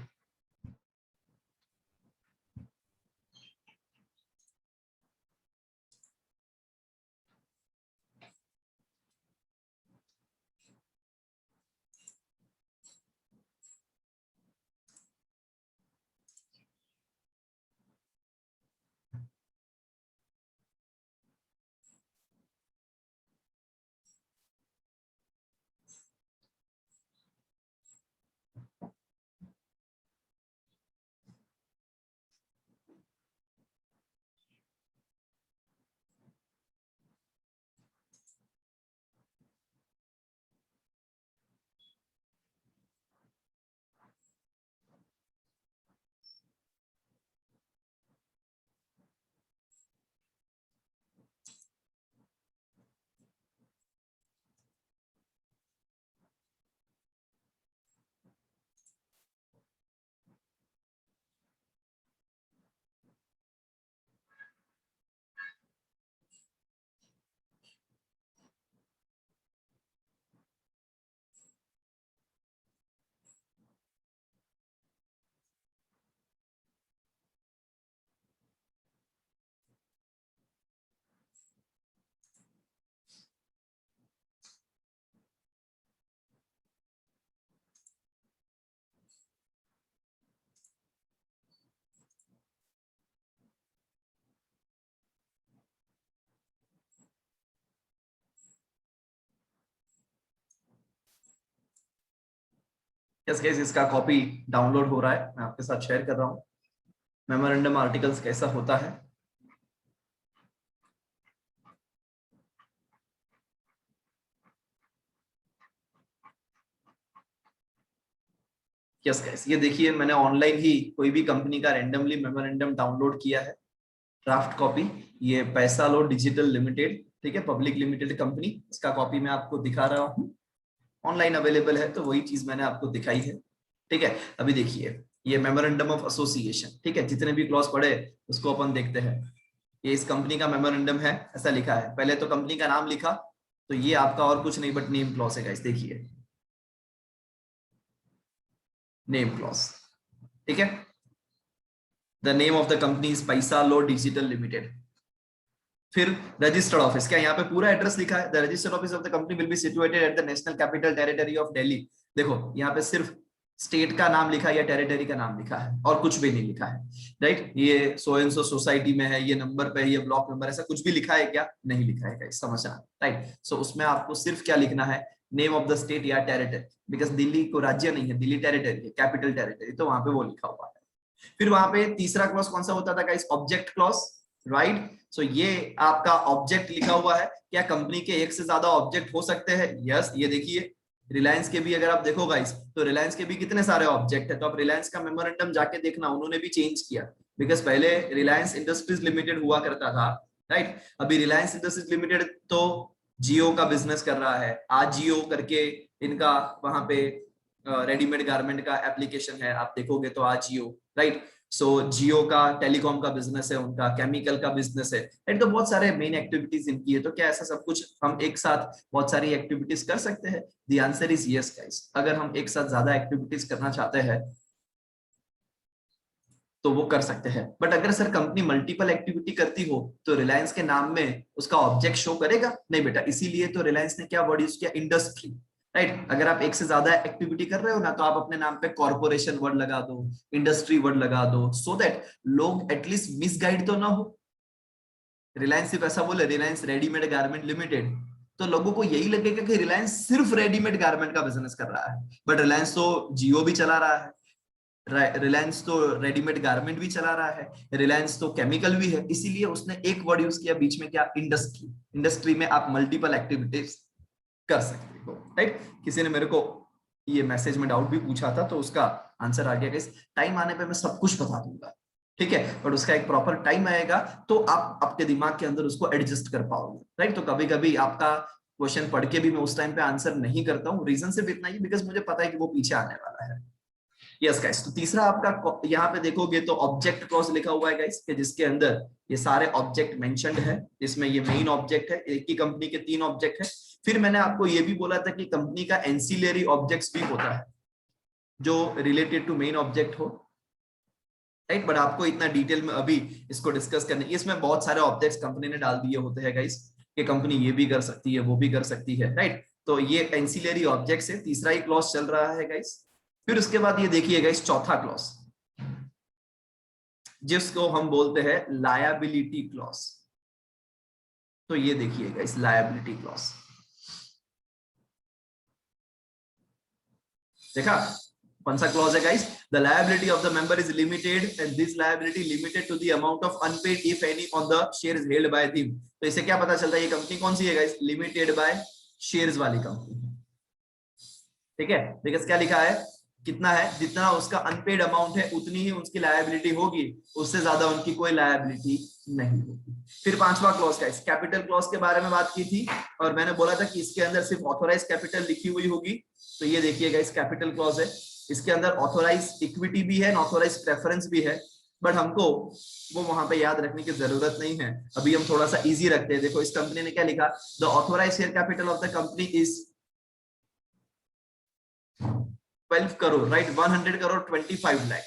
Yes guys, इसका कॉपी डाउनलोड हो रहा है, मैं आपके साथ शेयर कर रहा हूं। मेमोरेंडम आर्टिकल्स कैसा होता है। यस गाइस, ये देखिए मैंने ऑनलाइन ही कोई भी कंपनी का रैंडमली मेमोरेंडम डाउनलोड किया है, ड्राफ्ट कॉपी। ये पैसा लो डिजिटल लिमिटेड, ठीक है, पब्लिक लिमिटेड कंपनी, इसका कॉपी मैं आपको दिखा रहा हूँ। ऑनलाइन अवेलेबल है, तो वही चीज मैंने आपको दिखाई है। ठीक है, अभी देखिए ये मेमोरेंडम ऑफ एसोसिएशन, ठीक है, जितने भी क्लॉज पढ़े उसको अपन देखते हैं। ये इस कंपनी का मेमोरेंडम है, ऐसा लिखा है। पहले तो कंपनी का नाम लिखा, तो ये आपका और कुछ नहीं बट नेम क्लॉज है गाइस, देखिए नेम क्लॉज। ठीक है। The name of the company is पैसा लो डिजिटल लिमिटेड। फिर रजिस्टर्ड ऑफिस, क्या यहाँ पे पूरा एड्रेस लिखा है? The registered office of the company will be situated at the national capital territory of Delhi. देखो यहाँ पे सिर्फ स्टेट का नाम लिखा है या टेरिटरी का नाम लिखा है और कुछ भी नहीं लिखा है, राइट। ये सो एंड सो सोसाइटी में है, ये नंबर पे है, ये ब्लॉक नंबर, ऐसा कुछ भी लिखा है क्या? नहीं लिखा है गाइस, समझना, राइट। सो उसमें आपको सिर्फ क्या लिखना है? नेम ऑफ द स्टेट या टेरिटरी, बिकॉज दिल्ली को राज्य नहीं है, दिल्ली टेरिटरी है, कैपिटल टेरिटरी, तो वहां पे वो लिखा हुआ है। फिर वहां पे तीसरा क्लॉज कौन सा होता था guys? Object clause, right. So ये आपका ऑब्जेक्ट लिखा हुआ है। क्या कंपनी के एक से ज्यादा ऑब्जेक्ट हो सकते हैं? यस, ये देखिए रिलायंस के भी अगर आप देखो गाइस, तो रिलायंस के भी कितने सारे ऑब्जेक्ट है। तो आप रिलायंस का मेमोरेंडम जाके देखना, उन्होंने भी चेंज किया, बिकॉज पहले रिलायंस इंडस्ट्रीज लिमिटेड हुआ करता था, राइट। अभी रिलायंस इंडस्ट्रीज लिमिटेड तो जियो का बिजनेस कर रहा है, आजियो करके इनका वहां पे रेडीमेड गारमेंट का एप्लीकेशन है, आप देखोगे तो आजियो, राइट। सो जियो का टेलीकॉम का बिजनेस है, उनका केमिकल का बिजनेस है, राइट। तो बहुत सारे मेन एक्टिविटीज इनकी है। तो क्या ऐसा सब कुछ हम एक साथ बहुत सारी एक्टिविटीज कर सकते हैं? The answer is yes guys. अगर हम एक साथ ज्यादा एक्टिविटीज करना चाहते हैं तो वो कर सकते हैं। बट अगर सर कंपनी मल्टीपल एक्टिविटी करती हो तो रिलायंस के नाम में उसका ऑब्जेक्ट शो करेगा? नहीं बेटा, इसीलिए तो रिलायंस ने क्या वर्ड यूज किया? Industry, right. अगर आप एक से ज्यादा एक्टिविटी कर रहे हो ना, तो आप अपने नाम पे कॉर्पोरेशन वर्ड लगा दो, इंडस्ट्री वर्ड लगा दो, सो दैट लोग एटलीस्ट मिसगाइड तो ना हो। रिलायंस सिर्फ ऐसा बोले रिलायंस रेडीमेड गारमेंट लिमिटेड, तो लोगों को यही लगेगा कि रिलायंस सिर्फ रेडीमेड गारमेंट का बिजनेस कर रहा है। बट रिलायंस तो जियो भी चला रहा है, रिलायंस तो रेडीमेड गारमेंट भी चला रहा है, रिलायंस तो केमिकल भी है। इसीलिए उसने एक वर्ड यूज किया बीच में, क्या? इंडस्ट्री। इंडस्ट्री में आप मल्टीपल एक्टिविटीज कर सकते हो, राइट। किसी ने मेरे को ये मैसेज में डाउट भी पूछा था, तो उसका आंसर आ गया। टाइम आने पे मैं सब कुछ बता दूंगा, ठीक है, बट उसका एक प्रॉपर टाइम आएगा तो आप आपके दिमाग के अंदर उसको एडजस्ट कर पाओगे, राइट। तो कभी कभी आपका क्वेश्चन पढ़ के भी मैं उस टाइम पे आंसर नहीं करता हूँ, रीजन सिर्फ इतना ही, बिकॉज मुझे पता है कि वो पीछे आने वाला है। यस गाइस, तो तीसरा आपका यहाँ पे देखोगे तो ऑब्जेक्ट क्लॉज लिखा हुआ है गाइस, कि जिसके अंदर ये सारे ऑब्जेक्ट मेंशन्ड है। इसमें ये मेन ऑब्जेक्ट है, एक ही कंपनी के 3 ऑब्जेक्ट है। फिर मैंने आपको ये भी बोला था कि कंपनी का एंसिलरी ऑब्जेक्ट्स भी होता है जो रिलेटेड टू मेन ऑब्जेक्ट हो, राइट। बट आपको इतना डिटेल में अभी इसको डिस्कस करने, इसमें बहुत सारे ऑब्जेक्ट्स कंपनी ने डाल दिए होते हैं गाइस, कि कंपनी ये भी कर सकती है, वो भी कर सकती है, राइट। तो ये एंसिलरी ऑब्जेक्ट्स है, तीसरा ही क्लॉज चल रहा है गाइस। फिर उसके बाद ये देखिए गाइस, चौथा क्लॉज जिसको हम बोलते हैं लायबिलिटी क्लॉज। तो ये देखिए गाइस, लायबिलिटी क्लॉज देखा कौन सा क्लॉज है guys? The liability of the member is limited and this liability limited to the amount of unpaid if any on the shares held by him. तो इससे क्या पता चलता है ये कंपनी कौन सी है गाइस? लिमिटेड बाय शेयर्स वाली कंपनी, ठीक है। बिकॉज क्या लिखा है, कितना है, जितना उसका अनपेड अमाउंट है उतनी ही उसकी लायबिलिटी होगी, उससे ज्यादा उनकी कोई लायबिलिटी नहीं होगी। फिर पांचवा क्लॉज का कैपिटल क्लॉज के बारे में बात की थी, और मैंने बोला था कि इसके अंदर सिर्फ ऑथोराइज कैपिटल लिखी हुई होगी। तो ये देखिएगा, इस कैपिटल क्लॉज है, इसके अंदर ऑथोराइज इक्विटी भी है, ऑथोराइज प्रेफरेंस भी है, बट हमको वो वहां पे याद रखने की जरूरत नहीं है। अभी हम थोड़ा सा इजी रखते हैं। देखो इस कंपनी ने क्या लिखा, the authorise share capital of the company is 12 crore, right. 100 crore 25 lakh,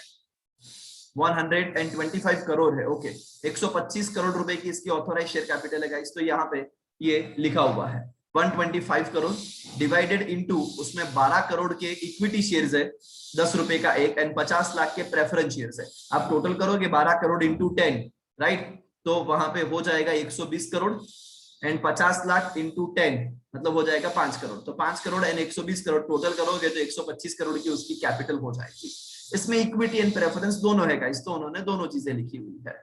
125 crore है, ओके। 125 करोड़ रुपए की इसकी ऑथोराइज शेयर कैपिटल है गाइस। तो यहाँ पे ये लिखा हुआ है 125 करोड़ डिवाइडेड इनटू, उसमें 12 करोड़ के इक्विटी शेयर्स है, 10 रुपए का एक, एंड 50 लाख के प्रेफरेंस शेयर्स है। आप टोटल करोगे 12 करोड़ इंटू 10, राइट। तो वहां पे हो जाएगा 120 करोड़, एंड 50 लाख इंटू 10 मतलब हो जाएगा 5 करोड़। तो 5 करोड़ एंड 120 करोड़ टोटल करोगे तो 125 करोड़ की उसकी कैपिटल हो जाएगी। इसमें इक्विटी एंड प्रेफरेंस दोनों है गाइस, तो उन्होंने दोनों चीजें लिखी हुई है।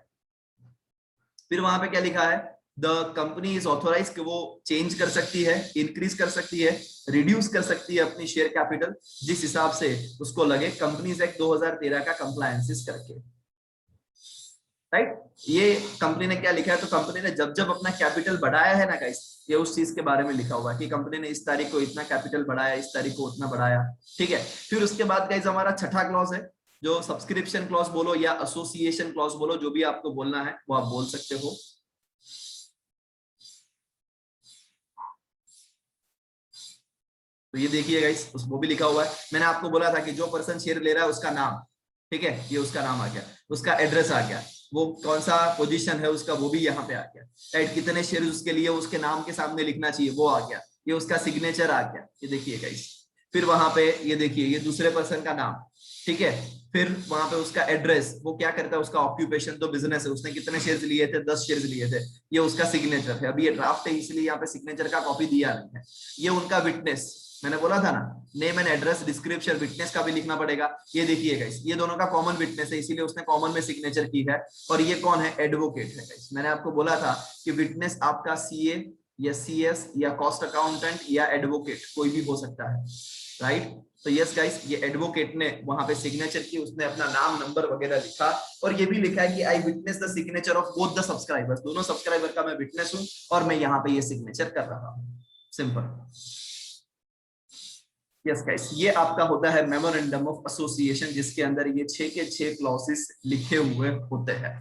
फिर वहां पे क्या लिखा है, द कंपनी इज ऑथोराइज, कि वो चेंज कर सकती है, इंक्रीज कर सकती है, रिड्यूस कर सकती है अपनी शेयर कैपिटल जिस हिसाब से उसको लगे, कंपनीज एक्ट 2013 का कंप्लायंसेस करके, राइट। ये कंपनी ने क्या लिखा है, तो कंपनी ने जब जब अपना कैपिटल बढ़ाया है ना गाइस, ये उस चीज के बारे में लिखा हुआ है कि कंपनी ने इस तारीख को इतना कैपिटल बढ़ाया, इस तारीख को उतना बढ़ाया, ठीक है। फिर उसके बाद गाइस हमारा छठा क्लॉज है, जो सब्सक्रिप्शन क्लॉज बोलो या एसोसिएशन क्लॉज बोलो, जो भी आपको बोलना है वो आप बोल सकते हो। तो ये देखिए गाइस, वो भी लिखा हुआ है। मैंने आपको बोला था कि जो पर्सन शेयर ले रहा है उसका नाम, ठीक है, ये उसका नाम आ गया, उसका एड्रेस आ गया, वो कौन सा पोजीशन है उसका वो भी यहाँ पे आ गया, राइट, कितने शेयर उसके लिए उसके नाम के सामने लिखना चाहिए वो आ गया, ये उसका सिग्नेचर आ गया, ये देखिए गाइस। फिर वहां पे ये देखिए ये दूसरे पर्सन का नाम, ठीक है, फिर वहां पे उसका एड्रेस, वो क्या करता है, उसका ऑक्यूपेशन तो बिजनेस है, उसने कितने शेयर्स लिए थे, 10 शेयर्स लिए थे, ये उसका सिग्नेचर है। अभी ये ड्राफ्ट है इसलिए यहाँ पे सिग्नेचर का कॉपी दिया नहीं है। ये उनका विटनेस, मैंने बोला था ना, name and address, description, witness का भी लिखना पड़ेगा। ये देखिए गाइस, ये दोनों का कॉमन विटनेस है, इसीलिए उसने कॉमन में सिग्नेचर की है। और ये कौन है, एडवोकेट है गाइस। मैंने आपको बोला था कि विटनेस आपका सीए या सीएस या कॉस्ट अकाउंटेंट या एडवोकेट कोई भी हो सकता है, राइट। तो यस गाइस, ये एडवोकेट ने वहां पे सिग्नेचर की, उसने अपना नाम नंबर वगैरह लिखा, और ये भी लिखा है कि I witness the signature of both the subscribers, दोनों सब्सक्राइबर का मैं विटनेस हूं और मैं यहाँ पे ये सिग्नेचर कर रहा हूं। सिंपल। यस गाइस, ये आपका होता है मेमोरेंडम ऑफ एसोसिएशन, जिसके अंदर ये 6 के 6 क्लॉसेस लिखे हुए होते हैं।